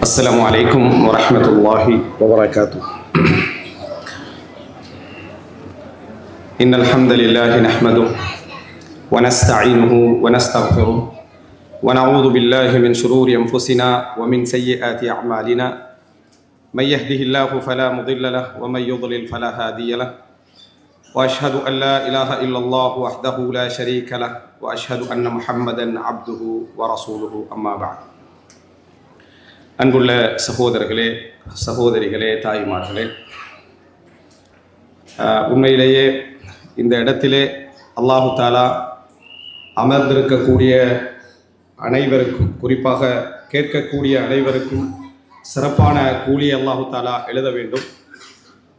السلام عليكم ورحمة الله وبركاته. إن الحمد لله نحمده ونستعينه ونستغفره ونعوذ بالله من شرور أنفسنا ومن سيئات أعمالنا من يهده الله فلا مضل له ومن يضلل فلا هادي له وأشهد أن لا إله إلا الله وحده لا شريك له وأشهد أن محمدا عبده ورسوله أما بعد. அன்புள்ள சகோதரர்களே, சகோதரிகளே, தாய்மார்களே, உண்மையிலேயே இந்த இடத்திலே அல்லாஹு தாலா அமர்ந்திருக்கக்கூடிய அனைவருக்கும், குறிப்பாக கேட்கக்கூடிய அனைவருக்கும் சிறப்பான கூலி அல்லாஹு தாலா எழுத வேண்டும்.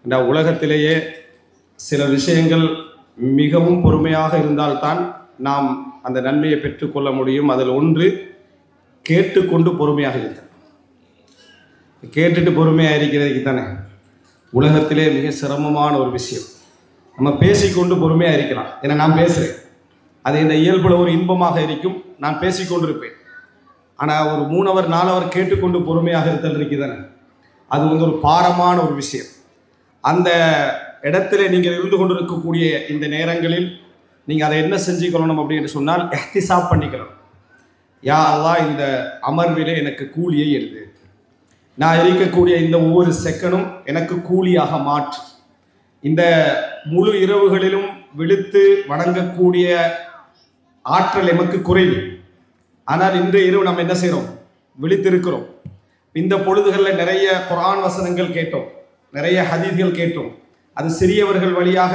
இந்த உலகத்திலேயே சில விஷயங்கள் மிகவும் பொறுமையாக இருந்தால்தான் நாம் அந்த நன்மையை பெற்றுக்கொள்ள முடியும். அதில் ஒன்று கேட்டுக்கொண்டு பொறுமையாக இருக்க. கேட்டுட்டு பொறுமையாக இருக்கிறதுக்கு தானே உலகத்திலே மிக சிரமமான ஒரு விஷயம். நம்ம பேசிக்கொண்டு பொறுமையாக இருக்கலாம். ஏன்னா நான் பேசுகிறேன், அது இந்த இயல்புல ஒரு இன்பமாக இருக்கும். நான் பேசிக்கொண்டு இருப்பேன். ஆனால் ஒரு 3 hour 4 hour கேட்டுக்கொண்டு பொறுமையாக இருத்தல் இருக்குதானே, அது வந்து ஒரு பாரமான ஒரு விஷயம். அந்த இடத்துல நீங்கள் இருந்து கொண்டு இருக்கக்கூடிய இந்த நேரங்களில் நீங்கள் அதை என்ன செஞ்சுக்கணும் அப்படின்னு சொன்னால், இஹ்திசாப் பண்ணிக்கணும். யா அல்லாஹ், இந்த அமர்விலே எனக்கு கூலியை எழுது. நான் இருக்கக்கூடிய இந்த ஒவ்வொரு செகண்டும் எனக்கு கூலியாக மாற்று. இந்த முழு இரவுகளிலும் விழித்து வணங்கக்கூடிய ஆற்றல் எமக்கு குறைவு. ஆனால் இன்றைய இரவு நம்ம என்ன செய்கிறோம்? விழித்திருக்கிறோம். இந்த பொழுதுகளில் நிறைய குர்ஆன் வசனங்கள் கேட்டோம், நிறைய ஹதீஸ்கள் கேட்டோம். அது சிறியவர்கள் வழியாக,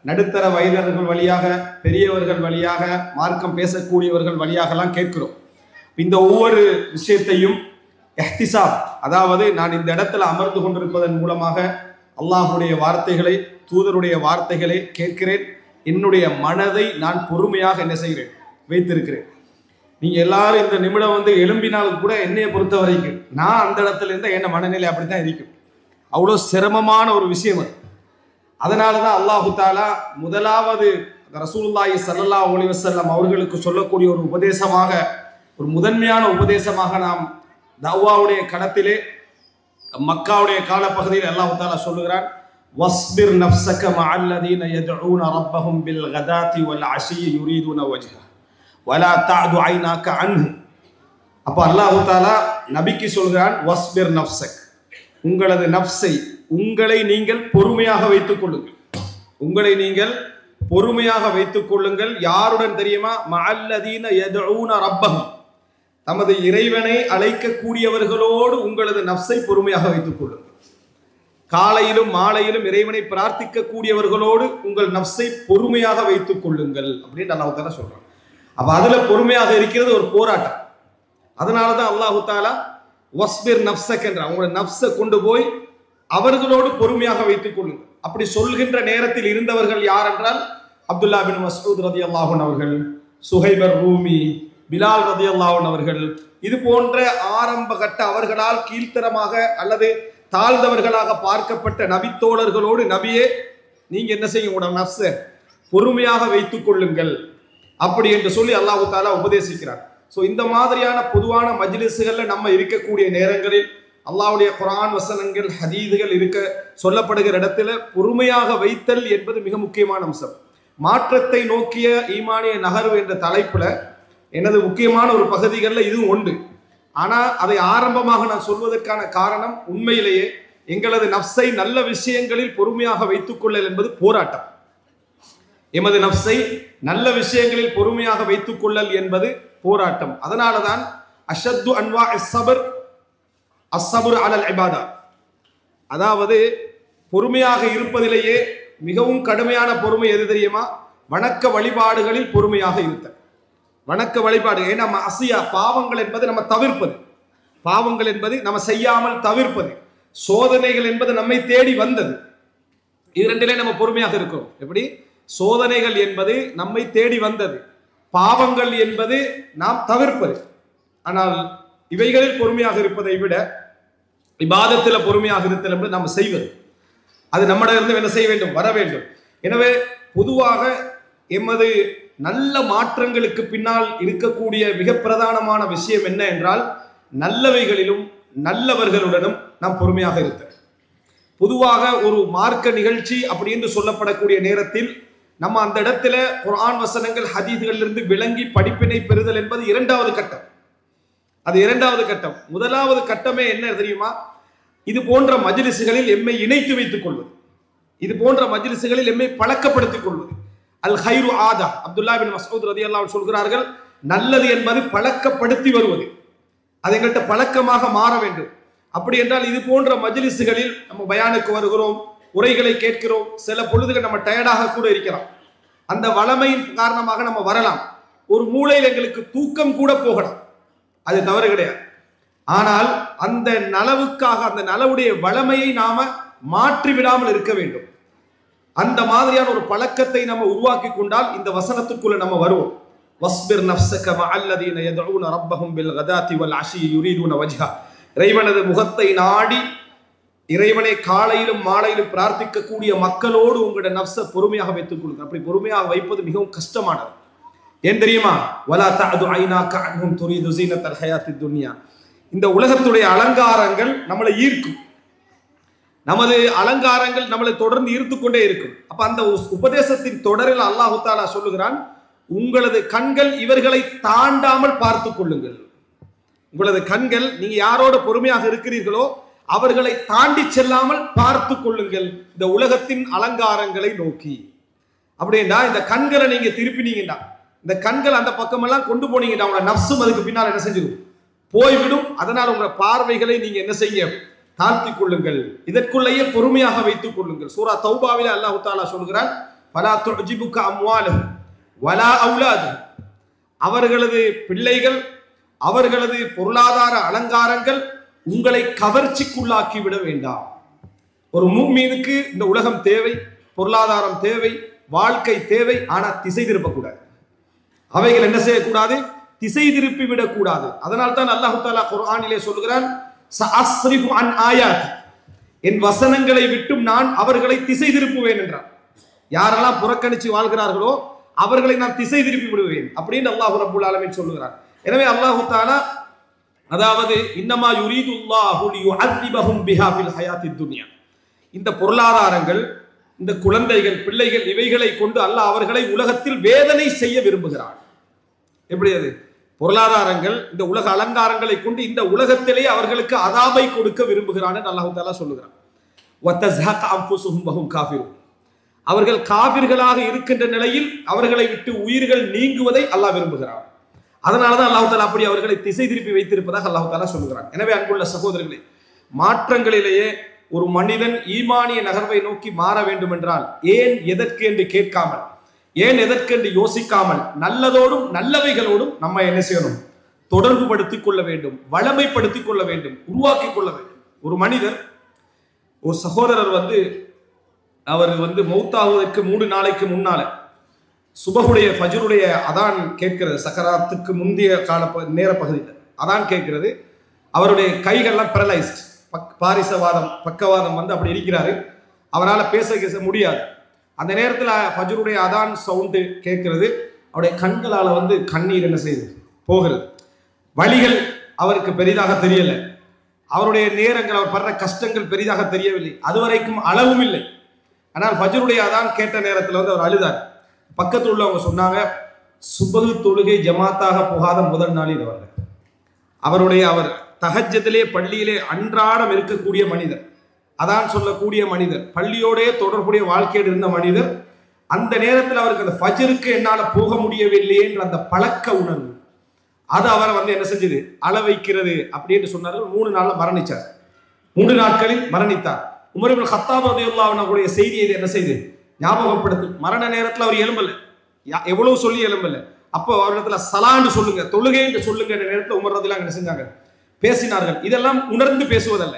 நடுத்தர வயதினர்கள் வழியாக, பெரியவர்கள் வழியாக, மார்க்கம் பேசக்கூடியவர்கள் வழியாகலாம் கேட்கிறோம். இந்த ஒவ்வொரு விஷயத்தையும் இஹ்திசாப், அதாவது நான் இந்த இடத்துல அமர்ந்து கொண்டிருப்பதன் மூலமாக அல்லாஹுடைய வார்த்தைகளை, தூதருடைய வார்த்தைகளை கேட்கிறேன். என்னுடைய மனதை நான் பொறுமையாக என்ன செய்கிறேன்? வைத்திருக்கிறேன். நீங்கள் எல்லாரும் இந்த நிமிடம் வந்து எழும்பினாலும் கூட என்னையை பொறுத்த வரைக்கும் நான் அந்த இடத்துல இருந்தால் என்ன மனநிலை அப்படி தான் இருக்கும். அவ்வளோ சிரமமான ஒரு விஷயம் அது. அதனால தான் அல்லாஹு தாலா முதலாவது ரசூலுல்லாஹி ஸல்லல்லாஹு அலைஹி வஸல்லம் அவர்களுக்கு சொல்லக்கூடிய ஒரு உபதேசமாக, ஒரு முதன்மையான உபதேசமாக நாம் தஅவாவுடைய கடத்திலே மக்காவுடைய காலப்பகுதியில் அல்லாஹ் தஆலா சொல்லுகிறான், வஸ்பிர் நஃப்ஸக மஅல்லதீன யதுஊன ரப்பஹும் பில் கதாத்தி வல் அஷியி யுரீதுன வஜ்ஹ வலா தஅது ஐனாக அன்ஹு. அப்ப அல்லாஹ் தஆலா நபிக்கு சொல்கிறான், வஸ்பிர் நஃப்ஸக், உங்களது நஃப்ஸை, உங்களை நீங்கள் பொறுமையாக வைத்துக் கொள்ளுங்கள். உங்களை நீங்கள் பொறுமையாக வைத்துக் கொள்ளுங்கள். யாருடன் தெரியுமா? மஅல்லதீன யதுஊன ரப்பஹும், நமது இறைவனை அழைக்கக்கூடியவர்களோடு உங்களது நஃப்ஸை பொறுமையாக வைத்துக் கொள்ளுங்கள். காலையிலும் மாலையிலும் இறைவனை பிரார்த்திக்க கூடியவர்களோடு உங்கள் நஃப்ஸை பொறுமையாக வைத்துக் கொள்ளுங்கள் அப்படின்னு அல்லாஹ் தஆலா சொல்றான். அப்ப அதுல பொறுமையாக இருக்கிறது ஒரு போராட்டம். அதனாலதான் அல்லாஹ் தஆலா வஸ்பிர் நஃப்ஸக் என்ற உங்களோட நஃப்ஸை கொண்டு போய் அவர்களோடு பொறுமையாக வைத்துக் கொள்ளுங்கள். அப்படி சொல்கின்ற நேரத்தில் இருந்தவர்கள் யார் என்றால், அப்துல்லா பின் மஸ்ஊத் ரலியல்லாஹு அன்ஹு அவர்கள், சுஹைபர் ரூமி, பிலால் ரலியல்லாஹு அன்ஹு அவர்கள், இது போன்ற ஆரம்ப கட்ட அவர்களால் கீழ்த்தரமாக அல்லது தாழ்ந்தவர்களாக பார்க்கப்பட்ட நபித்தோழர்களோடு, நபியே நீங்க என்ன செய்யுங்க, உங்களோட நஃப்ஸை பொறுமையாக வைத்துக் கொள்ளுங்கள் அப்படி என்று சொல்லி அல்லாஹ் தஆலா உபதேசிக்கிறார். ஸோ இந்த மாதிரியான பொதுவான மஜ்லிஸ்கள்ல நம்ம இருக்கக்கூடிய நேரங்களில் அல்லாஹ்வுடைய குர்ஆன் வசனங்கள், ஹதீதுகள் இருக்க சொல்லப்படுகிற இடத்துல பொறுமையாக வைத்தல் என்பது மிக முக்கியமான அம்சம். மாற்றத்தை நோக்கிய ஈமானிய நகர்வு என்ற தலைப்புல எனது முக்கியமான ஒரு பகுதிகளில் இதுவும் உண்டு. ஆனால் அதை ஆரம்பமாக நான் சொல்வதற்கான காரணம், உண்மையிலேயே எங்களது நஃப்ஸை நல்ல விஷயங்களில் பொறுமையாக வைத்துக் கொள்ளல் என்பது போராட்டம். எமது நஃப்ஸை நல்ல விஷயங்களில் பொறுமையாக வைத்துக் கொள்ளல் என்பது போராட்டம். அதனால தான் அஷத்து அன்வா அஸ்ஸபர் அஸ்ஸபுர் அலல் இபாதா, அதாவது பொறுமையாக இருப்பதிலேயே மிகவும் கடுமையான பொறுமை எது தெரியுமா? வணக்க வழிபாடுகளில் பொறுமையாக இருத்தல். வணக்க வழிபாடு, ஏன்னா மஅசியா, பாவங்கள் என்பது நம்ம தவிர்ப்பது, பாவங்கள் என்பது நம்ம செய்யாமல் தவிர்ப்பது, சோதனைகள் என்பது நம்மை தேடி வந்தது. இது ரெண்டிலே நம்ம பொறுமையாக இருக்கிறோம். எப்படி? சோதனைகள் என்பது நம்மை தேடி வந்தது, பாவங்கள் என்பது நாம் தவிர்ப்பது. ஆனால் இவைகளில் பொறுமையாக இருப்பதை விட இபாதத்தில் பொறுமையாக இருத்தல் என்பது நாம் செய்வது. அது நம்மிடம் என்ன செய்ய வேண்டும்? வர வேண்டும். எனவே பொதுவாக எமது நல்ல மாற்றங்களுக்கு பின்னால் இருக்கக்கூடிய மிக பிரதானமான விஷயம் என்ன என்றால், நல்லவைகளிலும் நல்லவர்களுடனும் நாம் பொறுமையாக இருத்தல். பொதுவாக ஒரு மார்க்க நிகழ்ச்சி அப்படி என்று சொல்லப்படக்கூடிய நேரத்தில் நம்ம அந்த இடத்துல குர்ஆன் வசனங்கள் ஹதீஸ்களிலிருந்து விளங்கி படிப்பினை பெறுதல் என்பது இரண்டாவது கட்டம். அது இரண்டாவது கட்டம். முதலாவது கட்டமே என்ன தெரியுமா? இது போன்ற மஜ்லிஸ்களில் எம்மை இணைத்து வைத்துக் கொள்வது, இது போன்ற மஜ்லிஸ்களில் எம்மை பழக்கப்படுத்திக் கொள்வது. அல் ஹைரு ஆதா, அப்துல்லா பின் மஸ்ஊத் ரலியல்லாஹு அன்ஹு சொல்கிறார்கள், நல்லது என்பது பழக்கப்படுத்தி வருவது, அது எங்கள்கிட்ட பழக்கமாக மாற வேண்டும். அப்படி என்றால் இது போன்ற மஜ்லிஸ்களில் நம்ம பயானுக்கு வருகிறோம், உரைகளை கேட்கிறோம், சில பொழுதுகள் நம்ம டயர்டாக கூட இருக்கலாம், அந்த வளமையின் காரணமாக நம்ம வரலாம், ஒரு மூலையில் எங்களுக்கு தூக்கம் கூட போகலாம், அது தவறு கிடையாது. ஆனால் அந்த நலவுக்காக அந்த நலவுடைய வளமையை நாம மாற்றி விடாமல் இருக்க வேண்டும். அந்த மாதிரியான ஒரு பழக்கத்தை நம்ம உருவாக்கி கொண்டால் இந்த வசனத்துக்குள்ள நம்ம வருவோம். வஸ்பிர் நஃப்ஸக மஅல்லதீன யதுஊன ரப்பஹும் பில் கதாத்தி வல் அஷி யுரீதுன வஜ்ஹா, இறைவனது முகத்தை நாடி இறைவனை காலையிலும் மாலையிலும் பிரார்த்திக்கக்கூடிய மக்களோடு உங்களுடைய நஃப்ஸை பொறுமையாக வைத்துக் கொள்ளுங்கள். அப்படி பொறுமையாக வைப்பது மிகவும் கஷ்டமானது. ஏன் தெரியுமா? வலா தஅது ஐனாக அன்ஹும் துரீது ஸீனத்தல் ஹயாத்தித் துன்யா, இந்த உலகத்துடைய அலங்காரங்கள் நம்மளை ஈர்க்கும், நமது அலங்காரங்கள் நம்மளை தொடர்ந்து ஈர்த்து கொண்டே இருக்கும். அப்ப அந்த உபதேசத்தின் தொடரில் அல்லாஹ் தஆலா சொல்லுகிறான், உங்களது கண்கள் இவர்களை தாண்டாமல் பார்த்து கொள்ளுங்கள். உங்களது கண்கள் நீங்க யாரோட பொறுமையாக இருக்கிறீர்களோ அவர்களை தாண்டி செல்லாமல் பார்த்து கொள்ளுங்கள் இந்த உலகத்தின் அலங்காரங்களை நோக்கி. அப்படின்னா இந்த கண்களை நீங்க திருப்பினீங்கன்னா, இந்த கண்கள் அந்த பக்கமெல்லாம் கொண்டு போனீங்கன்னா உங்க நஃப்ஸும் அதுக்கு பின்னால் என்ன செஞ்சிடும்? போய்விடும். அதனால் உங்க பார்வைகளை நீங்க என்ன செய்ய? தாழ்த்தி கொள்ளுங்கள், இதற்குள்ளேயே பொறுமையாக வைத்துக் கொள்ளுங்கள். சூரா தௌபாவிலே அல்லாஹ் தஆலா சொல்கிறான், ஃபலா துஜிபுக அம்வாலுஹும் வலா அவுலாதுஹும், அவர்களது பிள்ளைகள் அவர்களது பொருளாதார அலங்காரங்கள் உங்களை கவர்ச்சிக்குள்ளாக்கி விட வேண்டாம். ஒரு முஃமினுக்கு இந்த உலகம் தேவை, பொருளாதாரம் தேவை, வாழ்க்கை தேவை, ஆனா திசை திருப்பக்கூடாது. அவைகள் என்ன செய்யக்கூடாது? திசை திருப்பி விடக்கூடாது. அதனால் தான் அல்லாஹ் தஆலா குர்ஆனிலே சொல்கிறான், சஅஸ்ரிஃபு அன் ஆயாத், என் வசனங்களை விட்டும் நான் அவர்களை திசை திருப்புவேன் என்றார். யாரெல்லாம் புறக்கணிச்சு வாழ்கிறார்களோ அவர்களை நான் திசை திருப்பி விடுவேன் அப்படின்னு அல்லாஹ் ரப்பல் ஆலமீன் சொல்லுகிறார். எனவே அல்லாஹ் தஆலா அதாவது இன்னமா யுரீதுல்லாஹு லியுஅذிபஹும் பிஹா ஃபில் ஹயாத்தித் துன்யா, இந்த பொருளாதாரங்கள், இந்த குழந்தைகள், பிள்ளைகள், இவைகளை கொண்டு அல்லாஹ் அவர்களை உலகத்தில் வேதனை செய்ய விரும்புகிறான். எப்படி அது? பொருளாதாரங்கள், இந்த உலக அலங்காரங்களை கொண்டு இந்த உலகத்திலே அவர்களுக்கு அதாபை கொடுக்க விரும்புகிறான் என்று அல்லாஹ் தஆலா சொல்லுகிறான். வதஸ்ஹக அன்ஃபுஸுஹும் வஹும் காஃபிரூன், அவர்கள் காஃபிர்களாக இருக்கின்ற நிலையில் அவர்களை விட்டு உயிர்கள் நீங்குவதை அல்லாஹ் விரும்புகிறான். அதனாலதான் அல்லாஹ் தஆலா அப்படி அவர்களை திசை திருப்பி வைத்திருப்பதாக அல்லாஹ் தஆலா சொல்லுகிறான். எனவே அன்புள்ள சகோதரர்களே, மாற்றங்களிலேயே ஒரு மனிதன் ஈமானிய நகர்வை நோக்கி மாற வேண்டும் என்றால் ஏன் எதற்கு என்று கேட்காமல், ஏன் எதற்கு என்று யோசிக்காமல் நல்லதோடும் நல்லவைகளோடும் நம்ம என்ன செய்யணும்? தொடர்பு படுத்திக் கொள்ள வேண்டும், வளமைப்படுத்திக் கொள்ள வேண்டும், உருவாக்கி கொள்ள வேண்டும். ஒரு மனிதர், ஒரு சகோதரர் அவர் மௌத்தாவதற்கு 3 நாளைக்கு முன்னால சுபஹுடைய ஃபஜ்ருடைய அதான் கேட்கிறது, சக்கராத்துக்கு முந்தைய கால நேர பகுதியில் அதான் கேட்கிறது. அவருடைய கைகள்லாம் பேரலைஸ்ட், பாரிசவாதம், பக்கவாதம் அப்படி இருக்கிறாரு, அவரால் பேச முடியாது. அந்த நேரத்தில் ஃபஜ்ருடைய அதான் சவுண்டு கேட்கிறது, அவருடைய கண்களால் கண்ணீர் என்ன செய்யுது? போகிறது. வழிகள் அவருக்கு பெரிதாக தெரியல, அவருடைய நேரங்கள், அவர் படுற கஷ்டங்கள் பெரிதாக தெரியவில்லை, அதுவரைக்கும் அளவும் இல்லை. ஆனால் ஃபஜ்ருடைய அதான் கேட்ட நேரத்தில் அவர் அழுதார். பக்கத்தில் உள்ளவங்க சொன்னாங்க, சுபஹ் தொழுகை ஜமாத்தாக போகாத முதல் நாளில் அவர் தஹஜ்ஜதிலே பள்ளியிலே அன்றாடம் இருக்கக்கூடிய மனிதர், அதான் சொல்லக்கூடிய மனிதர், பள்ளியோடே தொடர்புடைய வாழ்க்கையில் இருந்த மனிதர், அந்த நேரத்தில் அவருக்கு அந்த ஃபஜ்ருக்கு என்னால் போக முடியவில்லையே என்ற அந்த பழக்க உணர்வு அது அவரை என்ன செஞ்சது? அள வைக்கிறது அப்படின்னு சொன்னார்கள். 3 நாள்ல மரணிச்சார். 3 நாட்களில் மரணித்தார். உமர் இப்னு கத்தாப் ரலியல்லாஹு அன்ஹுடைய செய்தியை என்ன செய்து ஞாபகப்படுத்து. மரண நேரத்தில் அவர் எழும்பல, எவ்வளவு சொல்லி எழும்பல. அப்போ அவரிடத்துல சலான்னு சொல்லுங்க, தொழுகை என்று சொல்லுங்க என்ற நேரத்தில் உமர் ரலியல்லாஹு என்ன செஞ்சாங்க? பேசினார்கள். இதெல்லாம் உணர்ந்து பேசுவதல்ல,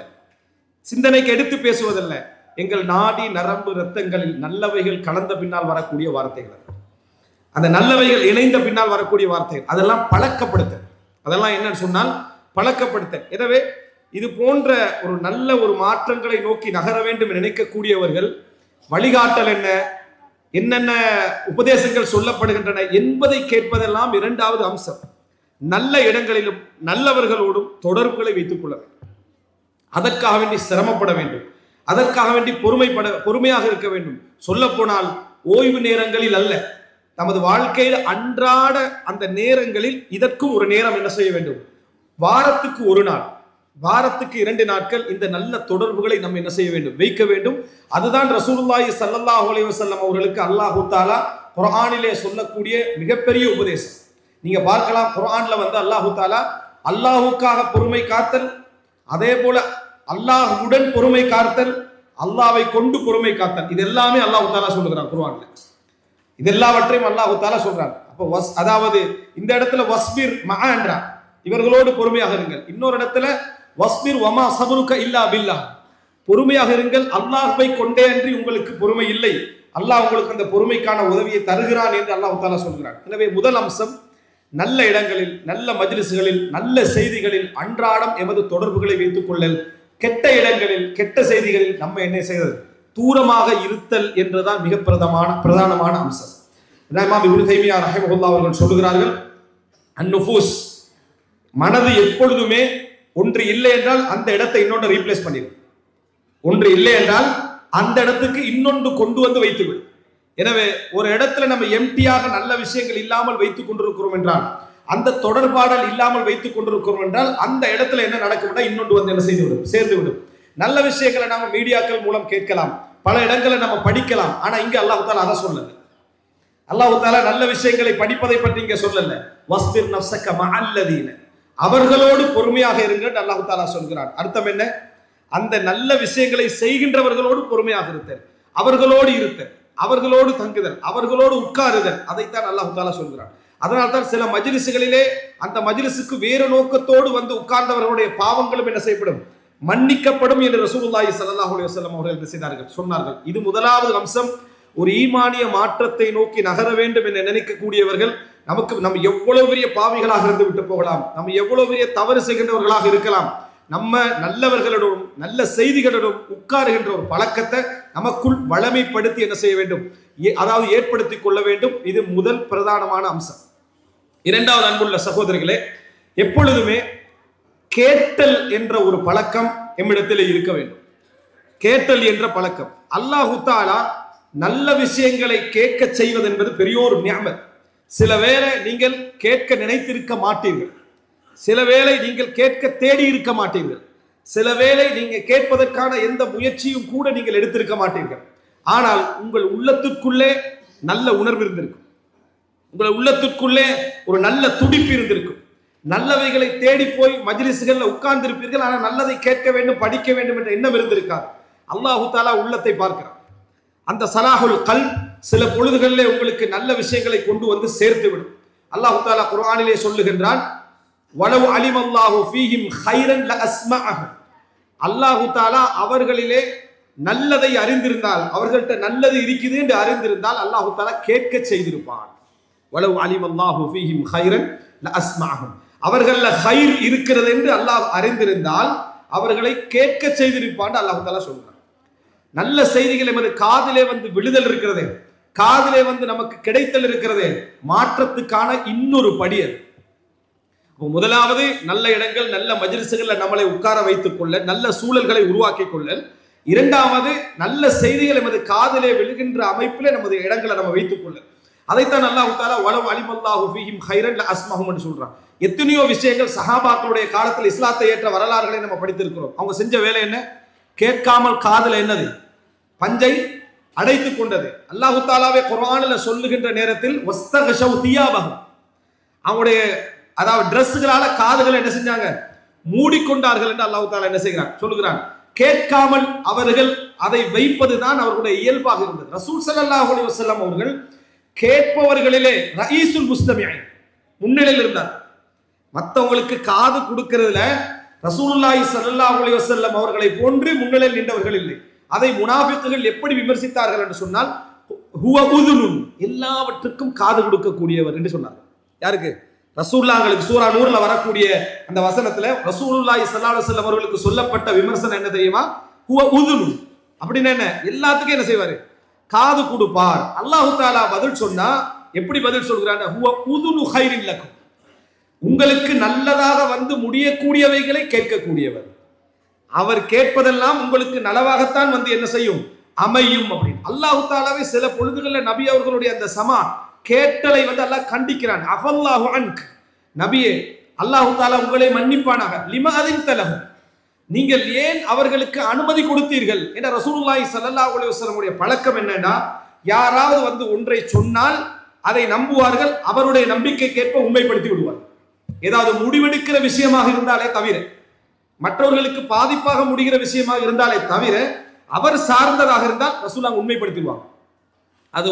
சிந்தனைக்கு எடுத்து பேசுவதல்ல, எங்கள் நாடி நரம்பு இரத்தங்களில் நல்லவைகள் கலந்த பின்னால் வரக்கூடிய வார்த்தைகள், அந்த நல்லவைகள் இணைந்த பின்னால் வரக்கூடிய வார்த்தைகள், அதெல்லாம் பழக்கப்படுத்த. அதெல்லாம் என்னன்னு சொன்னால் பழக்கப்படுத்த. எனவே இது போன்ற ஒரு நல்ல ஒரு மாற்றங்களை நோக்கி நகர வேண்டும் நினைக்கக்கூடியவர்கள் வழிகாட்டல் என்னென்ன உபதேசங்கள் சொல்லப்படுகின்றன என்பதை கேட்பதெல்லாம் 2வது அம்சம். நல்ல இடங்களிலும் நல்லவர்களோடும் தொடர்புகளை வைத்துக் கொள்ள வேண்டும். அதற்காக வேண்டி சிரமப்பட வேண்டும், அதற்காக வேண்டி பொறுமையாக இருக்க வேண்டும். சொல்ல போனால் ஓய்வு நேரங்களில் அல்ல, நமது வாழ்க்கையில் அன்றாட அந்த நேரங்களில் இதற்கும் ஒரு நேரம் என்ன செய்ய வேண்டும். வாரத்துக்கு ஒரு நாள், வாரத்துக்கு 2 நாட்கள் இந்த நல்ல தொடர்புகளை நம்ம என்ன செய்ய வேண்டும், வைக்க வேண்டும். அதுதான் ரசூலுல்லாஹி ஸல்லல்லாஹு அலைஹி வஸல்லம் அவர்களுக்கு அல்லாஹ் தஆலா குர்ஆனிலே சொல்லக்கூடிய மிகப்பெரிய உபதேசம். நீங்க பார்க்கலாம், குர்ஆன்ல அல்லாஹ் தஆலா அல்லாஹ்வுக்காக பொறுமை காத்தல், அதே போல அல்லாஹ்வுடன் பொறுமை காத்தல், அல்லாஹ்வை கொண்டு பொறுமை காத்தல், இது எல்லாமே அல்லாஹ் தஆலா சொல்லுகிறான் குர்ஆன்ல. இது எல்லாவற்றையும் அல்லாஹ் தஆலா சொல்றான். அப்போ அதாவது இந்த இடத்துல வஸ்பிர் மஆ என்றான், இவர்களோடு பொறுமையாக இருங்கள். இன்னொரு இடத்துல வஸ்பிர் வமா சபருக இல்லா பில்லாஹ், பொறுமையாக இருங்கள், அல்லாஹ்வை கொண்டே அன்றி உங்களுக்கு பொறுமை இல்லை, அல்லாஹ் உங்களுக்கு அந்த பொறுமைக்கான உதவியை தருகிறான் என்று அல்லாஹ் தஆலா சொல்கிறான். எனவே முதல் அம்சம், நல்ல இடங்களில், நல்ல மஜ்லிஸ்களில், நல்ல செய்திகளில் அன்றாடம் எமது தொடர்புகளை வைத்துக் கொள்ளல். கெட்ட இடங்களில், கெட்ட செய்திகளில் நம்ம என்ன செய்வது, தூரமாக இருத்தல் என்றுதான் மிக பிரதானமான அம்சம். இமாம் இப்னு தைமியா ரஹிமஹுல்லாஹ் அவர்கள் சொல்லுகிறார்கள், அன்-நுஃபூஸ், மனது எப்பொழுதுமே ஒன்று இல்லை என்றால் அந்த இடத்தை இன்னொன்று ரீப்ளேஸ் பண்ணிடும், ஒன்று இல்லை என்றால் அந்த இடத்துக்கு இன்னொன்று கொண்டு வந்து வைத்துவிடும். எனவே ஒரு இடத்துல நம்ம எம்டியாக நல்ல விஷயங்கள் இல்லாமல் வைத்துக் கொண்டிருக்கிறோம் என்றால், அந்த தொடர்பாடல் இல்லாமல் வைத்துக் கொண்டிருக்கிறோம் என்றால் அந்த இடத்துல என்ன நடக்கும், இன்னொன்று வந்து என்ன செய்துவிடும், சேர்ந்துவிடும். நல்ல விஷயங்களை நாம மீடியாக்கள் மூலம் கேட்கலாம், பல இடங்களை நம்ம படிக்கலாம். ஆனா இங்க அல்லாஹ் தஆலா அதை சொல்லல. அல்லாஹ் தஆலா நல்ல விஷயங்களை படிப்பதை பற்றி இங்க சொல்லல. வஸ்பிர் நஃப்ஸக மஅல்லதீன, அவர்களோடு பொறுமையாக இருங்கள் அல்லாஹ் தஆலா சொல்கிறான். அர்த்தம் என்ன, அந்த நல்ல விஷயங்களை செய்கின்றவர்களோடு பொறுமையாக இருத்தல், அவர்களோடு இருத்தல், அவர்களோடு தங்குதல், அவர்களோடு உட்காருதல், அதைத்தான் அல்லாஹ் தஆலா சொல்கிறான். அதனால்தான் சில மஜ்லிஸ்களிலே அந்த மஜ்லிஸுக்கு வேறு நோக்கத்தோடு வந்து உட்கார்ந்தவர்களுடைய பாவங்களும் என்ன செய்யப்படும், மன்னிக்கப்படும் என்று ரசூலுல்லாஹி ஸல்லல்லாஹு அலைஹி வஸல்லம் அவர்கள் என்ன செய்தார்கள், சொன்னார்கள். இது முதலாவது அம்சம். ஒரு ஈமானிய மாற்றத்தை நோக்கி நகர வேண்டும் என்று நினைக்கக்கூடியவர்கள், நம்ம எவ்வளவு பெரிய பாவிகளாக இருந்து விட்டு போகலாம், நம்ம எவ்வளவு பெரிய தவறு செய்கின்றவர்களாக இருக்கலாம், நம்ம நல்லவர்களுடன் நல்ல செய்திகளுடன் உட்காருகின்ற ஒரு பழக்கத்தை நமக்குள் வளமைப்படுத்தி என்ன செய்ய வேண்டும், அதாவது ஏற்படுத்தி கொள்ள வேண்டும். இது முதல் பிரதானமான அம்சம். இரண்டாவது, அன்புள்ள சகோதரிகளே, எப்பொழுதுமே கேட்டல் என்ற ஒரு பழக்கம் எம்மிடத்தில் இருக்க வேண்டும். கேட்டல் என்ற பழக்கம், அல்லாஹ் தஆலா நல்ல விஷயங்களை கேட்க செய்வது என்பது பெரிய ஒரு நிஅமத். சில வேளை நீங்கள் கேட்க நினைத்திருக்க மாட்டீர்கள், சில வேளை நீங்கள் கேட்க தேடி இருக்க மாட்டீர்கள், சில வேளை நீங்க கேட்பதற்கான எந்த முயற்சியும் கூட நீங்கள் எடுத்திருக்க மாட்டீர்கள். ஆனால் உங்கள் உள்ளத்திற்குள்ளே நல்ல உணர்வு இருந்திருக்கும், உங்கள் உள்ளத்திற்குள்ளே ஒரு நல்ல துடிப்பு இருந்திருக்கும், நல்லவைகளை தேடி போய் மஜ்லிஸ்களில் உட்கார்ந்து இருப்பீர்கள். ஆனால் நல்லதை கேட்க வேண்டும், படிக்க வேண்டும் என்ற எண்ணம் இருந்திருக்காது. அல்லாஹு தஆலா உள்ளத்தை பார்க்கிறான். அந்த சலாஹுல் கல்ப் சில பொழுதுகளிலே உங்களுக்கு நல்ல விஷயங்களை கொண்டு வந்து சேர்த்து விடும். அல்லாஹு தஆலா குர்ஆனிலே சொல்லுகின்றான், வலவ் அலிமல்லாஹு ஃபீஹிம் கைரன் லஅஸ்மஅஹும், அல்லாஹு தஆலா அவர்களிலே நல்லதை அறிந்திருந்தால், அவர்கள்ட்ட நல்லது இருக்குது என்று அறிந்திருந்தால் அல்லாஹு தஆலா கேட்க செய்திருப்பான். வலவ் அலிமல்லாஹு ஃபீஹிம் கைரன் லஅஸ்மஅஹும், அவர்கள்ல கைர் இருக்கிறது என்று அல்லாஹ் அறிந்திருந்தால் அவர்களை கேட்க செய்திருப்பான் அல்லாஹு தஆலா சொல்றான். நல்ல செய்திகள் எமது காதிலே வந்து விழுதல் இருக்கிறதே, காதிலே வந்து நமக்கு கிடைத்தல் இருக்கிறதே, மாற்றத்துக்கான இன்னொரு படி அது. முதலாவது நல்ல இடங்கள், நல்ல மஜ்லிஸ்களில் நம்மளை உட்கார வைத்துக் கொள்ள, நல்ல சூழல்களை உருவாக்கி கொள்ளல். இரண்டாவது, நல்ல செய்திகள் எமது காதிலே விழுகின்ற அமைப்பிலே நமது இடங்களை நம்ம வைத்துக் கொள்ள. அதைத்தான் அல்லாஹ் தஆலா வலவ் அலிமல்லாஹு ஃபீஹிம் கைரன் லஅஸ்மஅஹும் என்று சொல்றான். எத்தனையோ விஷயங்கள் சஹாபாக்களுடைய காலத்தில் இஸ்லாத்தை ஏற்ற வரலாறுகளை நம்ம படித்திருக்கிறோம். அவங்க செஞ்ச வேலை என்ன, கேட்காமல் காதுல என்னது, பஞ்சை அடைத்துக் கொண்டது. அல்லாஹு தஆலாவே குர்ஆனில் சொல்லுகின்ற நேரத்தில் வஸ்தகஷவ் தியாபஹும், அவங்களுடைய அதாவது டிரெஸ்களால காதுகளை என்ன செஞ்சாங்க, மூடிக்கொண்டார்கள் என்று அல்லாஹு தஆலா என்ன செய்கிறான், சொல்லுகிறான். கேட்காமல் அவர்கள் அதை வைப்பதுதான் அவர்களுடைய இயல்பாக இருந்தது. ரசூல் ஸல்லல்லாஹு அலைஹி வஸல்லம் அவர்கள் கேட்பவர்களிலே ரயீசுல் முஸ்தமிஈன், முன்னிலையில் இருந்தார். மற்றவங்களுக்கு காது கொடுக்கிறதுல ரசூலுல்லாஹி ஸல்லல்லாஹு அலைஹி வஸல்லம் அவர்களை போன்று முன்னிலையில் நின்றவர்கள் இல்லை. அதை முனாஃபிக்குகள் எப்படி விமர்சித்தார்கள் என்று சொன்னால், ஹுவ உதுனுன், எல்லாவற்றுக்கும் காது கொடுக்கக்கூடியவர் என்று சொன்னார். யாருக்கு, ரசூலுல்லாஹ்களுக்கு. சூரா நூர்ல வரக்கூடிய அந்த வசனத்துல ரசூலுல்லாஹி ஸல்லல்லாஹு அலைஹி வஸல்லம் அவர்களுக்கு சொல்லப்பட்ட விமர்சனம் என்ன தெரியுமா, ஹுவ உதுனுன், அப்படின்னா என்ன, எல்லாத்துக்கும் என்ன செய்வாரு, காது கொடுப்பார். அல்லாஹு தஆலா பதில் சொன்னா எப்படி பதில் சொல்கிறான், ஹுவ உதுனு கைரின் லக்கும், உங்களுக்கு நல்லதாக வந்து முடியக்கூடியவைகளை கேட்கக்கூடியவர். அவர் கேட்பதெல்லாம் உங்களுக்கு நலவாகத்தான் வந்து என்ன செய்யும், அமையும் அப்படின்னு. அல்லாஹு தாலாவே சில பொழுதுகளில் நபி அவர்களுடைய அந்த சமா கேட்டலை வந்து அல்லாஹ் கண்டிக்கிறான். அஃபல்லாஹு அன்க், நபியே அல்லாஹு தாலா உங்களை மன்னிப்பானாக. லிமா அதின் தலஹு, நீங்கள் ஏன் அவர்களுக்கு அனுமதி கொடுத்தீர்கள் என்ற ரசூலுல்லாஹி ஸல்லல்லாஹு அலைஹி வஸல்லமுடைய பழக்கம் என்னன்னா, யாராவது வந்து ஒன்றை சொன்னால் அதை நம்புவார்கள், அவருடைய நம்பிக்கைக்கேற்ப உண்மைப்படுத்தி விடுவார்கள். ஏதாவது முடிவெடுக்கிற விஷயமாக இருந்தாலே தவிர, மற்றவர்களுக்கு பாதிப்பாக முடிகிற விஷயமாக இருந்தாலே தவிர, அவர் சார்ந்ததாக இருந்தால் ரசூலுல்லாஹ் உண்மைப்படுத்திடுவாங்க. அது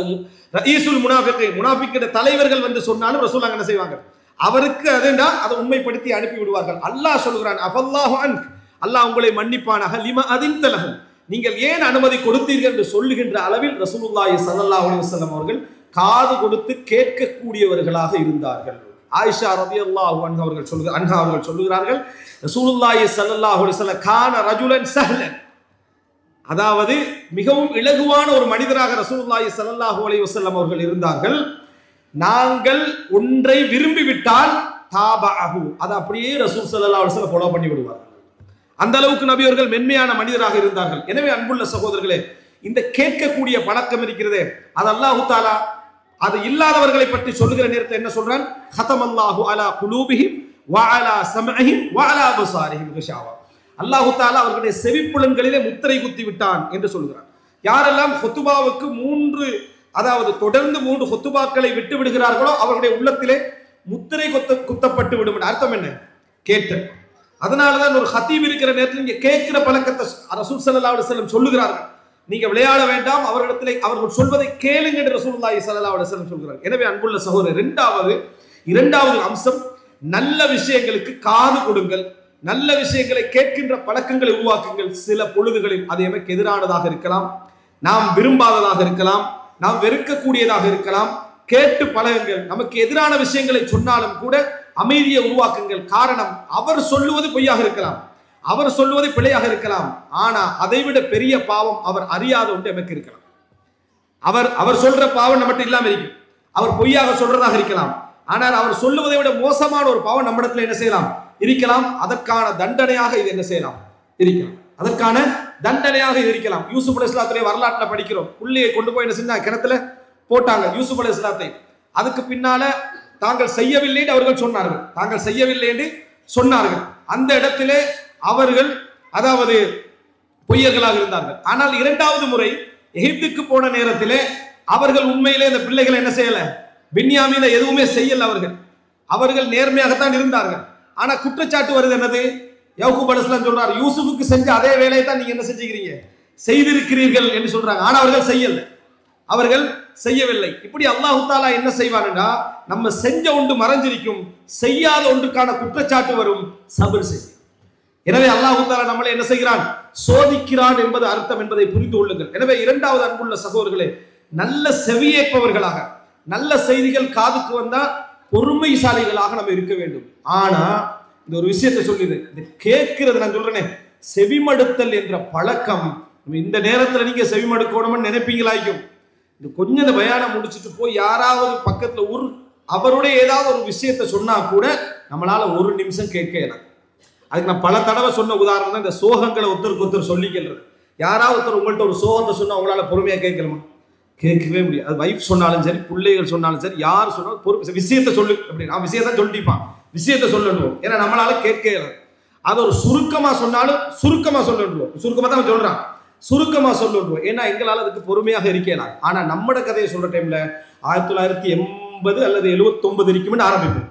ரஈசுல் முனாஃபிகீன், முனாஃபிக்கிற தலைவர்கள் வந்து சொன்னாலும் ரசூலுல்லாஹ் என்ன செய்வாங்க, அவருக்கு அதுண்டா அதை உண்மைப்படுத்தி அனுப்பி விடுவார்கள். அல்லாஹ் சொல்கிறான், அஃபல்லாஹு அன்க், அல்லாஹ் உங்களை மன்னிப்பானாக. லிமா அதின் தலஹு, நீங்கள் ஏன் அனுமதி கொடுத்தீர்கள் என்று சொல்லுகின்ற அளவில் ரசூலுல்லாஹி ஸல்லல்லாஹு அலைஹி வஸல்லம் அவர்கள் காது கொடுத்து கேட்கக்கூடியவர்களாக இருந்தார்கள். ஆயிஷா ரலியல்லாஹு அன்ஹா அவர்கள் சொல்லுகிறார்கள், ரசூலுல்லாஹி ஸல்லல்லாஹு அலைஹி வஸல்லம் கான ரஜுலன் சஹ்லன், அதாவது மிகவும் இலகுவான ஒரு மனிதராக ரசூலுல்லாஹி ஸல்லல்லாஹு அலைஹி வஸல்லம் அவர்கள் இருந்தார்கள். நாங்கள் ஒன்றை விரும்பிவிட்டால் தாபஅஹு, அதை அப்படியே ரசூல் ஸல்லல்லாஹு அலைஹி வஸல்லம் ஃபாலோ பண்ணி விடுவார்கள். அந்த அளவுக்கு நபி அவர்கள் மென்மையான மனிதராக இருந்தார்கள். எனவே அன்புள்ள சகோதரர்களே, இந்த கேட்கக்கூடிய பழக்கம் இருக்கிறதே, அது அல்லாஹு தாலா அது இல்லாதவர்களை பற்றி சொல்லுகிற நேரத்தில் என்ன சொல்றான், ஹதமல்லாஹு அலா குலூபிஹிம் வ அலா சம்இஹிம் வ அலா அப்சாரிஹிம் கிஷாவா, அல்லாஹு தாலா அவர்களுடைய செவிப்புலன்களிலே முத்திரை குத்தி விட்டான் என்று சொல்கிறான். யாரெல்லாம் ஹுத்துபாவுக்கு அதாவது தொடர்ந்து 3 ஹுத்துபாக்களை விட்டு விடுகிறார்களோ அவர்களுடைய உள்ளத்திலே முத்திரை குத்தப்பட்டு விடும். அர்த்தம் என்ன, கேட்டல். அதனாலதான் ஒரு ஹத்தீப் இருக்கிற நேரத்தில் இங்க கேட்கிற பழக்கத்தை ரசூல் ஸல்லல்லாஹு அலைஹி வஸல்லம் சொல்லுகிறார்கள். நீங்க விளையாட வேண்டாம், அவர்களிடத்திலே அவர்கள் சொல்வதை கேளுங்க என்று ரசூலுல்லாஹி ஸல்லல்லாஹு அலைஹி வஸல்லம் சொல்கிறார்கள். எனவே அன்புள்ள சகோதரர், இரண்டாவது அம்சம், நல்ல விஷயங்களுக்கு காது கொடுங்கள், நல்ல விஷயங்களை கேட்கின்ற பழக்கங்களை உருவாக்குங்கள். சில பொழுதுகளில் அது எமக்கு எதிரானதாக இருக்கலாம், நாம் விரும்பாததாக இருக்கலாம், நாம் வெறுக்கக்கூடியதாக இருக்கலாம். கேட்டு பழகுங்கள். நமக்கு எதிரான விஷயங்களை சொன்னாலும் கூட அமைதியை உருவாக்குங்கள். காரணம், அவர் சொல்லுவது பொய்யாக இருக்கலாம், அவர் சொல்லுவது பிழையாக இருக்கலாம், ஆனா அதைவிட பெரிய பாவம் அவர் அறியாத ஒன்று எமக்கு இருக்கலாம். அவர் சொல்ற பாவம் நம்மகிட்ட இல்லாம இருக்கும். அவர் பொய்யாக சொல்றதாக இருக்கலாம், ஆனால் அவர் சொல்லுவதை விட மோசமான ஒரு பாவம் நம்மிடத்துல என்ன செய்யலாம், இருக்கலாம். அதற்கான தண்டனையாக இது என்ன செய்யலாம், இருக்கலாம். அதற்கான தண்டனையாக இது இருக்கலாம். யூசுப் அலைஹிஸ்ஸலாத்துடைய வரலாற்றுல படிக்கிறோம். புள்ளியை கொண்டு போய் என்ன செஞ்சாங்க, கிணத்துல போட்டாங்க யூசுப் அலைஹிஸ்ஸலாத்தை. அதுக்கு பின்னால தாங்கள் செய்யவில்லை என்று அவர்கள் சொன்னார்கள், தாங்கள் செய்யவில்லை என்று சொன்னார்கள். அந்த இடத்திலே அவர்கள் அதாவது பொய்யர்களாக இருந்தார்கள். ஆனால் 2வது முறை எகிப்துக்கு போன நேரத்திலே அவர்கள் உண்மையிலே இந்த பிள்ளைகளை என்ன செய்யல, பின்யாமீனை எதுவுமே செய்யல. அவர்கள் நேர்மையாகத்தான் இருந்தார்கள். ஆனா குற்றச்சாட்டு வருது என்னது, யாக்கூப் அலைஹிஸ்ஸலாம் சொல்றார், யூசுஃபுக்கு செஞ்ச அதே வேலையை தான் நீங்க என்ன செஞ்சுக்கிறீங்க, செய்திருக்கிறீர்கள் என்று சொல்றாங்க. ஆனா அவர்கள் செய்யவில்லை. இப்படி அல்லாஹு தாலா என்ன செய்வார்னா, நம்ம செஞ்ச ஒன்று மறைஞ்சிருக்கும், செய்யாத ஒன்றுக்கான குற்றச்சாட்டு வரும், சபர் செய்யும். எனவே அல்லாஹு தாலா நம்மளை என்ன செய்கிறான், சோதிக்கிறான் என்பது அர்த்தம் என்பதை புரிந்து கொள்ளுங்கள். எனவே 2வது அன்புள்ள சகோதரர்களே, நல்ல செவியேற்பவர்களாக, நல்ல செய்திகள் காதுக்கு வந்தா பொறுமைசாலிகளாக நம்ம இருக்க வேண்டும். ஆனா இந்த ஒரு விஷயத்தை சொல்லிடு, இந்த கேட்கிறது நான் சொல்றேனே, செவிமடுத்தல் என்ற பழக்கம் இந்த நேரத்தில் நீங்க செவிமடுக்கணும்னு நினைப்பீங்களாக்கும். இந்த கொஞ்சம் இந்த பயானம் முடிச்சுட்டு போய் யாராவது பக்கத்துல அவருடைய ஏதாவது ஒரு விஷயத்தை சொன்னா கூட நம்மளால ஒரு நிமிஷம் கேட்க இயலாது. அதுக்கு நான் பல தடவை சொன்ன உதாரணம் தான் இந்த சோகங்களை ஒருத்தருக்கு சொல்லிக்கிறது. யாராவது ஒருத்தர் உங்கள்கிட்ட ஒரு சோகத்தை சொன்னா உங்களால பொறுமையா கேட்கலாமா, கேட்கவே முடியாது. அது வைஃப் சொன்னாலும் சரி, பிள்ளைகள் சொன்னாலும் சரி, யார் சொன்னாலும் விஷயத்தை சொல்லு அப்படி, நான் விஷயத்தான் சொல்லிப்பான், விஷயத்தை சொல்லணும். ஏன்னா நம்மளால கேட்க இயலாது. அது ஒரு சுருக்கமா சொன்னாலும் சுருக்கமா சொல்லணும், சுருக்கமா தான் சொல்றான், சுருக்கமா சொல்லணும். ஏன்னா எங்களால் அதுக்கு பொறுமையாக இருக்கலாம். ஆனா நம்மட கதையை சொல்ற டைம்ல 1980 அல்லது 79 இருக்கும்னு ஆரம்பிப்போம்.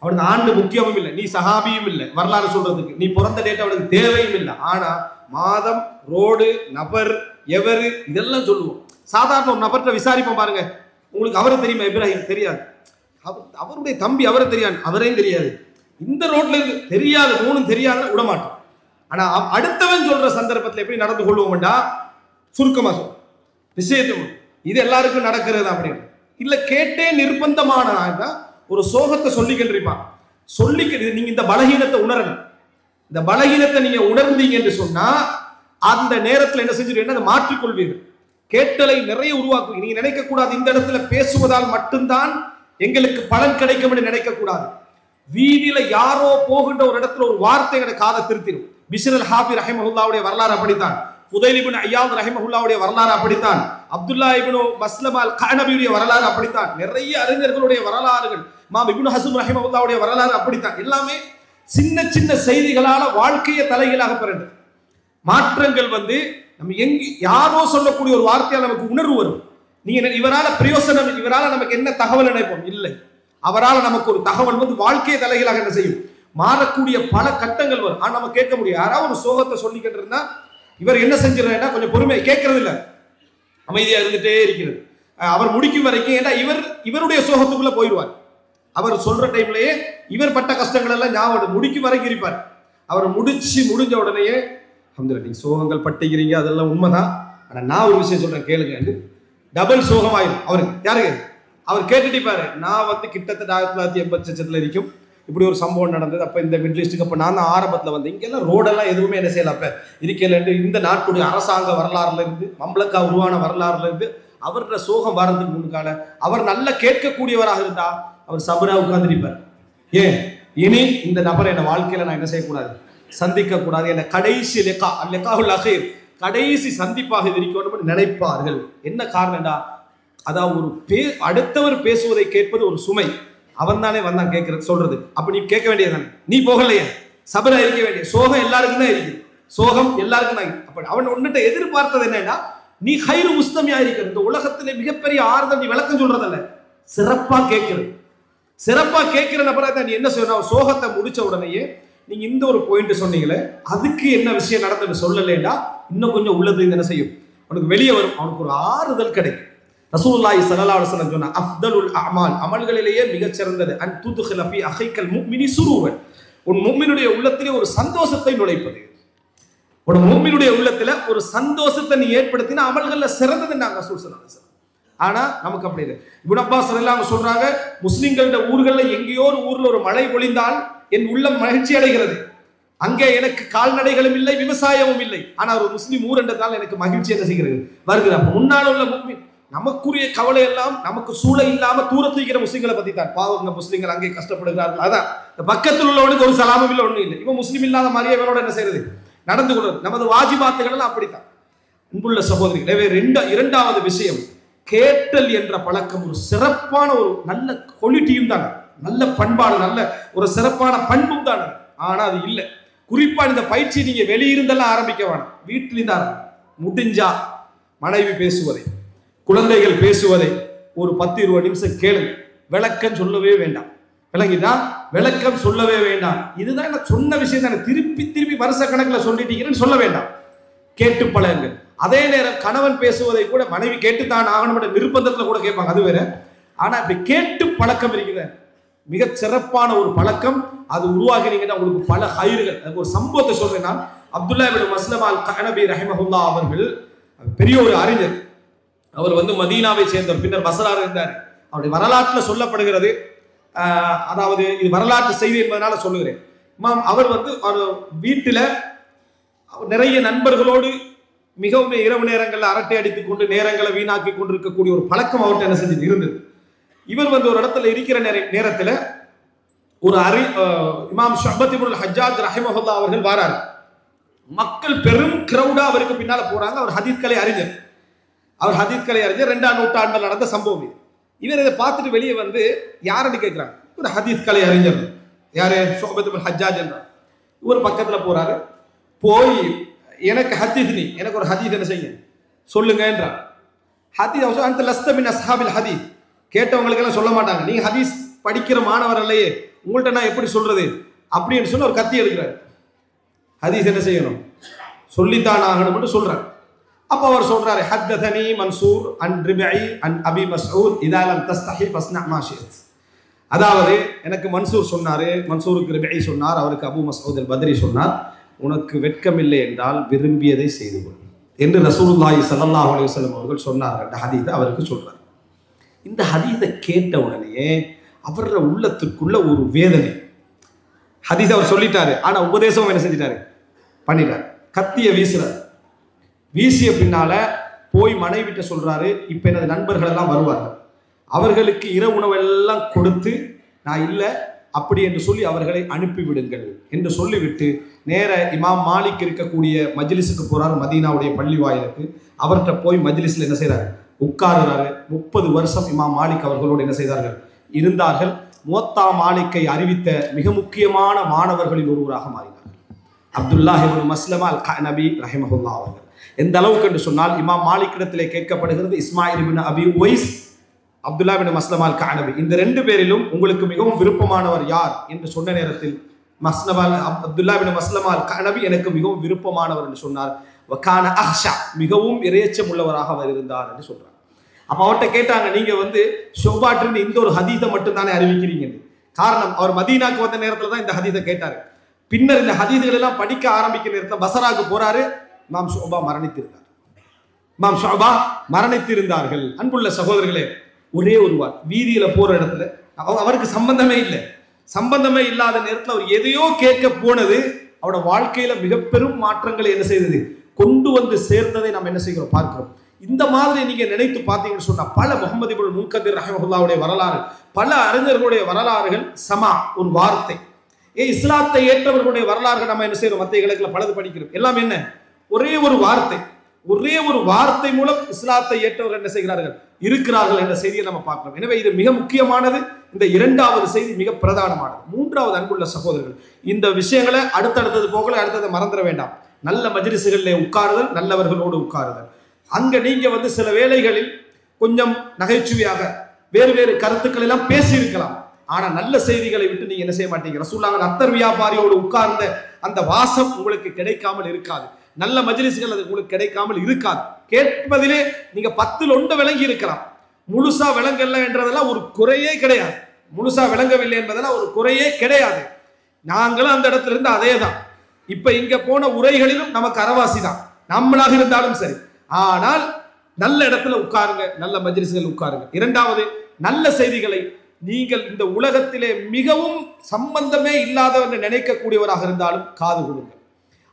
அவனுக்கு ஆண்டு முக்கியமும் இல்லை, நீ சஹாபியும் இல்லை, வரலாறு சொல்றதுக்கு நீ பிறந்த டேட் அவனுக்கு தேவையும் இல்லை. ஆனா மாதம், ரோடு, நபர், எவரு, இதெல்லாம் சொல்லுவோம். சாதாரண ஒரு நபர்கிட்ட விசாரிப்போம் பாருங்க, உங்களுக்கு அவரை தெரியுமா, இப்ராஹிம் தெரியாது, அவருடைய தம்பி அவரை தெரியாது, அவரையும் தெரியாது, இந்த ரோட்ல இருக்கு தெரியாது, 3 தெரியாத விடமாட்டோம். ஆனா அடுத்தவன் சொல்ற சந்தர்ப்பத்தில் எப்படி நடந்து கொள்வோம்டா, சுருக்கமா சொல்லும் விஷயத்தை, இது எல்லாருக்கும் நடக்கிறது அப்படின்னு இல்ல. கேட்டே நிர்பந்தமான ஒரு சோகத்தை சொல்லிக்கின்றிருப்பான், சொல்லிக்கிறது. நீங்க இந்த பலகீனத்தை உணரணும். இந்த பலகீனத்தை நீங்க உணர்ந்தீங்க என்று சொன்னா அந்த நேரத்தில் என்ன செஞ்சிருவீங்க, அதை மாற்றிக்கொள்வீர்கள். கேட்டலை நிறைய உருவாக்குவீங்க. நீங்க நினைக்க கூடாது இந்த இடத்துல பேசுவதால் மட்டும்தான் எங்களுக்கு பலன் கிடைக்கும் என்று நினைக்க கூடாது. வீதியில யாரோ போகின்ற ஒரு இடத்துல ஒரு வார்த்தை எங்களை காதை திருத்திடும். பிஷ்ர் அல் ஹாஃபி ரஹிமஹுல்லாவுடைய வரலாறு அப்படித்தான். ஃபுதைல் இப்னு ஐயாத் ரஹிமஹுல்லாவுடைய வரலாறு அப்படித்தான். அப்துல்லா இப்னு மஸ்லமா அல் கஅனபியுடைய வரலாறு அப்படித்தான். நிறைய அறிஞர்களுடைய வரலாறுகள், இமாம் இப்னு ஹஸம் ரஹிமஹுல்லாவுடைய வரலாறு அப்படித்தான். எல்லாமே சின்ன சின்ன செய்திகளால வாழ்க்கையை தலைகீழாக பிறகு மாற்றங்கள் வந்து நம்ம யாரோ சொல்லக்கூடிய ஒரு வார்த்தையால் நமக்கு உணர்வு வரும். நீங்க இவரால பிரயோசனம், இவரால நமக்கு என்ன தகவல் நினைப்போம் இல்லை, அவரால் நமக்கு ஒரு தகவல் வந்து வாழ்க்கையை தலைகீழாக என்ன செய்யும், மாறக்கூடிய பல கட்டங்கள் வரும். ஆனா நம்ம கேட்க முடியும். யாராவது ஒரு சோகத்தை சொல்லிக்கிட்டு இருந்தா இவர் என்ன செஞ்சிடறா, கொஞ்சம் பொறுமையை கேட்கறது இல்லை, அமைதியா இருந்துட்டே இருக்கிறது. அவர் முடிக்கும் வரைக்கும், ஏன்னா இவருடைய சோகத்துக்குள்ள போயிடுவார். அவர் சொல்ற டைம்லயே இவர் பட்ட கஷ்டங்கள் எல்லாம் ஞாபகம் முடிக்கும் வரைக்கும் இருப்பார். அவர் முடிஞ்ச உடனேயே அல்ஹம்துலில்லாஹ், நீங்க சோகங்கள் பட்டுக்கிறீங்க, அதெல்லாம் உண்மைதான், ஆனா நான் ஒரு விஷயம் சொல்றேன் கேளுங்க, டபுள் சோகமாயிரும் அவருக்கு. யாருக்கு? அவர் கேட்டுட்டு பாரு, நான் வந்து கிட்டத்தட்ட 1980 இருக்கும் இப்படி ஒரு சம்பவம் நடந்தது. அப்ப இந்த மிடில் ஈஸ்ட்டுக்கு அப்ப நான் தான் ஆரம்பத்துல வந்து இங்கெல்லாம் ரோடெல்லாம் எதுவுமே என்ன செய்யல, அப்ப இருக்கல. இந்த நாட்டுடைய அரசாங்க வரலாறுல இருந்து, மம்லக்கா உருவான வரலாறுல இருந்து அவரோட சோகம் வர்றதுக்கு முன்கால அவர் நல்ல கேட்கக்கூடியவராக இருந்தா அவர் சபரா உட்கார்ந்துருப்பார். ஏன் இனி இந்த நபரை என் வாழ்க்கையில நான் என்ன செய்யக்கூடாது, சந்திக்க கூடாது, என்ன கடைசி கடைசி சந்திப்பாக இருக்கணும் நினைப்பார்கள். என்ன காரணம்டா, அதான் ஒரு அடுத்தவர் பேசுவதை கேட்பது ஒரு சுமை. அவன் தானே வந்தான் கேட்கறது சொல்றது, அப்ப நீ கேட்க வேண்டியதானே, நீ போகலையே, சபரா இருக்க வேண்டிய. சோகம் எல்லாருக்கும் தான் இருக்குது, சோகம் எல்லாருக்கும் தான். அப்ப அவன் ஒன்னுட்ட எதிர்பார்த்தது என்னன்னா, நீ ஹைரு முஸ்தமியா இருக்கிற இந்த உலகத்திலே மிகப்பெரிய ஆறுதல் நீ விளக்கம் சொல்றதல்ல, சிறப்பா கேட்கிறது. சிறப்பா கேட்கிற நபரா தான் நீ என்ன செய்யணும், சோகத்தை முடிச்ச உடனேயே நீங்க இந்த ஒரு பாயிண்ட் சொன்னீங்களே, அதுக்கு என்ன விஷயம் நடந்தது சொல்லலைன்னா இன்னும் கொஞ்சம் உள்ளது என்ன செய்யும், அவனுக்கு வெளியே வரும், அவனுக்கு ஒரு ஆறுதல் கிடைக்கும். ரசூலுல்லாஹி ஸல்லல்லாஹு அலைஹி வஸல்லம் சொன்ன அஃதலுல் அமால், அமல்களிலேயே மிகச் சிறந்தது அன் துத்கில ஃபீ அஹீக்கல் முஃமினி சுரூரன், உன் முஃமினுடைய உள்ளத்திலே ஒரு சந்தோஷத்தை நுழைப்பது. ஒரு முஃமினுடைய உள்ளத்துல ஒரு சந்தோஷத்தை நீ ஏற்படுத்தினா அமல்கள்ல சிறந்தது நாங்க ரசூல் ஸல்லல்லாஹு அலைஹி வஸல்லம். ஆனா நமக்கு அப்படி இல்லை. இப்னு அப்பாஸ் ரலியல்லாஹு சொல்றாங்க, முஸ்லிம்களோட ஊர்கள்ல எங்கேயோ ஒரு ஊர்ல ஒரு மழை பொழிந்தால் என் உள்ளம் மகிழ்ச்சி அடைகிறது. அங்கே எனக்கு கால்நடைகளும் இல்லை, விவசாயமும் இல்லை, ஆனா ஒரு முஸ்லிம் ஊர் என்றதால் எனக்கு மகிழ்ச்சி என்ன செய்கிறது வருகிறது. அப்ப முன்னால் உள்ள முஃமின், நமக்குரிய கவலை எல்லாம் நமக்கு சூழல் இல்லாம தூரத்து இருக்கிற முஸ்லிம்களை பத்தி தான். பாவங்க முஸ்லிம்கள் அங்கே கஷ்டப்படுகிறார்கள், அதான் இந்த பக்கத்தில் உள்ளவனுக்கு ஒரு சலாமும் இல்லை, ஒண்ணும் இல்லை. இவன் முஸ்லிம் இல்லாத மாதிரியே இவனோட என்ன செய்யறது, நடந்து கொள்வது. நமது வாஜிபாத்துகள் எல்லாம் அப்படித்தான். அன்புள்ள சகோதரிகளே, இரண்டாவது விஷயம், கேட்டல் என்ற பழக்கம் ஒரு சிறப்பான ஒரு நல்ல குவாலிட்டியும் தானே, நல்ல பண்பாடு, நல்ல ஒரு சிறப்பான பண்பும் தானே. ஆனா அது இல்லை. குறிப்பா இந்த பயிற்சி நீங்க வெளியிருந்தெல்லாம் ஆரம்பிக்க வேணாம், வீட்டிலிருந்து ஆரம்பிக்கும். முடிஞ்சா மனைவி பேசுவதை, குழந்தைகள் பேசுவதை ஒரு 10-20 நிமிஷம் கேளுங்க. விளக்கம் சொல்லவே வேண்டாம், விளங்கிட்டா விளக்கம் சொல்லவே வேண்டாம். இதுதான் நான் சொன்ன விஷயம் தானே, திருப்பி வருஷ கணக்கில் சொல்லிட்டீங்கன்னு சொல்ல வேண்டாம், கேட்டு பழகுங்கள். அதே நேரம் கணவன் பேசுவதை கூட மனைவி கேட்டுத்தான் ஆகணும் என்ற நிர்பந்தத்தில் கூட கேட்பாங்க, அது வேற. ஆனா இப்படி கேட்டு பழக்கம் இருக்குது, மிக சிறப்பான ஒரு பழக்கம். அது உருவாகினீங்கன்னா உங்களுக்கு பல ஹைர்கள். அதுக்கு ஒரு சம்பவத்தை சொல்றேன் நான். அப்துல்லா இப்னு மஸ்லமா அல் கஅனபி ரஹிமஹுல்லாஹ் அவர்கள் பெரிய ஒரு அறிஞர். அவர் வந்து மதீனாவை சேர்ந்தவர், பின்னர் பஸ்ராவில் இருந்தார். அவருடைய வரலாற்றில் சொல்லப்படுகிறது, அதாவது இது வரலாற்று செய்தி என்பதனால சொல்லுகிறேன். அவர் வந்து வீட்டில் நிறைய நண்பர்களோடு மிகவும் இரவு நேரங்களில் அரட்டை அடித்துக் கொண்டு நேரங்களை வீணாக்கி கொண்டு இருக்கக்கூடிய ஒரு பழக்கம் அவர்கிட்ட என்ன செஞ்சு இருந்தது. இவர் வந்து ஒரு இடத்துல இருக்கிற நேரத்தில் ஒரு இமாம் ஷுஅபத் இப்னுல் ஹஜ்ஜாஜ் ரஹிமஹுல்லாஹ் அவர்கள் வராரு. மக்கள் பெரும் கிரௌடா அவருக்கு பின்னால போறாங்க. அவர் ஹதீஸ் கலை அறிஞர், 2ஆம் நூற்றாண்டில் நடந்த சம்பவம் இது. இவர் இதை பார்த்துட்டு வெளியே வந்து யாருன்னு கேட்கிறாங்க. ஒரு ஹதீஸ் கலை அறிஞர், யாரு, ஷுஅபத் இப்னுல் ஹஜ்ஜாஜ் என்றார். இவர் பக்கத்துல போறாரு. போய் எனக்கு ஹதீஸ், எனக்கு ஒரு ஹதீஸ் என்ன செய்ய சொல்லுங்க என்றார். ஹதீஸ் அந்த லஸ்த மின் அஸ்ஹாபில் ஹதீஸ், கேட்டவங்களுக்கு எல்லாம் சொல்ல மாட்டாங்க, நீங்க ஹதீஸ் படிக்கிற மாணவர் இல்லையே, உங்கள்கிட்ட நான் எப்படி சொல்றது அப்படின்னு சொல்லி ஒரு கத்தி எடுக்கிறார். ஹதீஸ் என்ன செய்யணும், சொல்லித்தான் ஆகணும்னு சொல்றார். அப்ப அவர் சொல்றாரு, ஹத்தனி மன்சூர் அன் ரிபை அன் அபி மஸ்ஊத் இதா லம் தஸ்தஹி ஃபஸ்னா மா ஷித். அதாவது எனக்கு மன்சூர் சொன்னாரு, மன்சூருக்கு ரிபை சொன்னார், அவருக்கு அபு மஸ்ஊத் அல் பத்ரி சொன்னார், உனக்கு வெட்கமில்லை என்றால் விரும்பியதை செய்து கொள் என்று ரசூலுல்லாஹி ஸல்லல்லாஹு அலைஹி வஸல்லம் அவர்கள் சொன்னார்கள். அந்த ஹதீஸை அவருக்கு சொல்றார். இந்த ஹதீஸை கேட்ட உடனே அவர உள்ளத்துக்குள்ள ஒரு வேதனை. ஹதீஸ் அவர் சொல்லிட்டாரு, ஆனா உபதேசம் என்ன செஞ்சிட்டாரு, பண்ணிட்டார். கத்திய வீசுறாரு. வீசிய பின்னால போய் மனைவிட்ட சொல்றாரு, இப்ப எனது நண்பர்கள் எல்லாம் வருவார்கள், அவர்களுக்கு இரவு உணவு எல்லாம் கொடுத்து, நான் இல்லை அப்படி என்று சொல்லி அவர்களை அனுப்பிவிடுங்கள் என்று சொல்லிவிட்டு நேர இமாம் மாலிக் இருக்கக்கூடிய மஜ்லிஸுக்கு போறார், மதீனாவுடைய பள்ளி வாயிலுக்கு. அவர்கிட்ட போய் மஜ்லிஸில் என்ன செய்கிறார், உட்காருறாரு. 30 வருஷம் இமாம் மாலிக் அவர்களோடு என்ன செய்தார்கள், இருந்தார்கள். முவத்தா மாலிக்கை அறிவித்த மிக முக்கியமான மாணவர்களில் ஒருவராக மாறினார்கள் அப்துல்லாஹ் இப்னு மஸ்லமா அல் கஅனபி ரஹிமஹுல்லாஹ் அவர்கள். எந்த அளவுக்கு என்று சொன்னால், இமாம் மாலிக் இடத்திலே கேட்கப்படுகிறது, இஸ்மாயில் இப்னு அபி உவைஸ், அப்துல்லா இப்னு மஸ்லமா அல் கஅனபி, இந்த 2 பேரிலும் உங்களுக்கு மிகவும் விருப்பமானவர் யார் என்று சொன்ன நேரத்தில் அப்துல்லா இப்னு மஸ்லமா அல் கஅனபி எனக்கு மிகவும் விருப்பமானவர் என்று சொன்னார். வகான அஹ்ஷா, மிகவும் இறையச்சம் உள்ளவராக அவர் இருந்தார் என்று சொல்றார். அப்ப அவர்கிட்ட கேட்டாங்க, நீங்க ஷுபாட்டிருந்து இந்த ஒரு ஹதீஸை மட்டும் தானே அறிவிக்கிறீங்க? காரணம், அவர் மதீனாக்கு வந்த நேரத்தில் தான் இந்த ஹதீஸை கேட்டாரு. பின்னர் இந்த ஹதீஸ்கள் எல்லாம் படிக்க ஆரம்பிக்கிற நேரத்தில் பசராக்கு போறாரு. இமாம் ஷுபா மரணித்திருந்தார்கள். அன்புள்ள சகோதரர்களே, ஒரே ஒரு வார் வீதியில போற இடத்துல அவருக்கு சம்பந்தமே இல்லாத நேரத்தில் அவர் எதையோ கேட்க போனது அவரோட வாழ்க்கையில மிக பெரும் மாற்றங்களை என்ன செய்தது, கொண்டு வந்து சேர்ந்ததை நாம் என்ன செய்கிறோம், பார்க்கிறோம். இந்த மாதிரி நீங்க நினைத்து பார்த்தீங்கன்னு சொன்னா, பல முஹம்மது இப்னு முன்கதிர் ரஹிமஹுல்லாஹ்வுடைய வரலாறு, பல அறிஞர்களுடைய வரலாறுகள் சமா ஒரு வார்த்தை. இஸ்லாத்தை ஏற்றவர்களுடைய வரலாறுகள் நம்ம என்ன செய்யறோம், மத்திய கிழக்குல பலது படிக்கிறோம். எல்லாம் என்ன, ஒரே ஒரு வார்த்தை மூலம் இஸ்லாத்தை ஏற்றவர்கள் என்ன செய்கிறார்கள், இருக்கிறார்கள் என்ற செய்தியை நம்ம பார்க்கிறோம். எனவே இது மிக முக்கியமானது. இந்த 2வது செய்தி மிக பிரதானமானது. 3வது அன்புள்ள சகோதரர்கள், இந்த விஷயங்களை அடுத்தடுத்தது போகல, அடுத்ததை மறந்துட வேண்டாம். நல்ல மஜ்லிஸ்களிலே உட்காருதல், நல்லவர்களோடு உட்காருதல். அங்க நீங்க சில வேளைகளில் கொஞ்சம் நகைச்சுவையாக வேறு கருத்துக்கள் எல்லாம் பேசி இருக்கலாம். ஆனா நல்ல செய்திகளை விட்டு நீங்க என்ன செய்ய மாட்டீங்க. ரசூலுல்லாஹ் அத்தர் வியாபாரியோடு உட்கார்ந்த அந்த வாசம் உங்களுக்கு கிடைக்காமல் இருக்காது. நல்ல மஜ்லிஸ்கள் அது உங்களுக்கு கிடைக்காமல் இருக்காது. கேட்பதிலே நீங்க 10ல் 1 விளங்கி இருக்கலாம். முழுசா விளங்கல என்றதெல்லாம் ஒரு குறையே கிடையாது. முழுசா விளங்கவில்லை என்பதெல்லாம் ஒரு குறையே கிடையாது. நாங்களும் அந்த இடத்துல இருந்து அதே தான். இப்ப இங்க போன உரைகளிலும் நமக்கு அரவாசி தான், நம்மளாக இருந்தாலும் சரி. ஆனால் நல்ல இடத்துல உட்காருங்க, நல்ல மஜ்லிஸ்கள் உட்காருங்க. 2வது, நல்ல செய்திகளை நீங்கள் இந்த உலகத்திலே மிகவும் சம்பந்தமே இல்லாதவர்கள் நினைக்கக்கூடியவராக இருந்தாலும் காது கொடுங்க.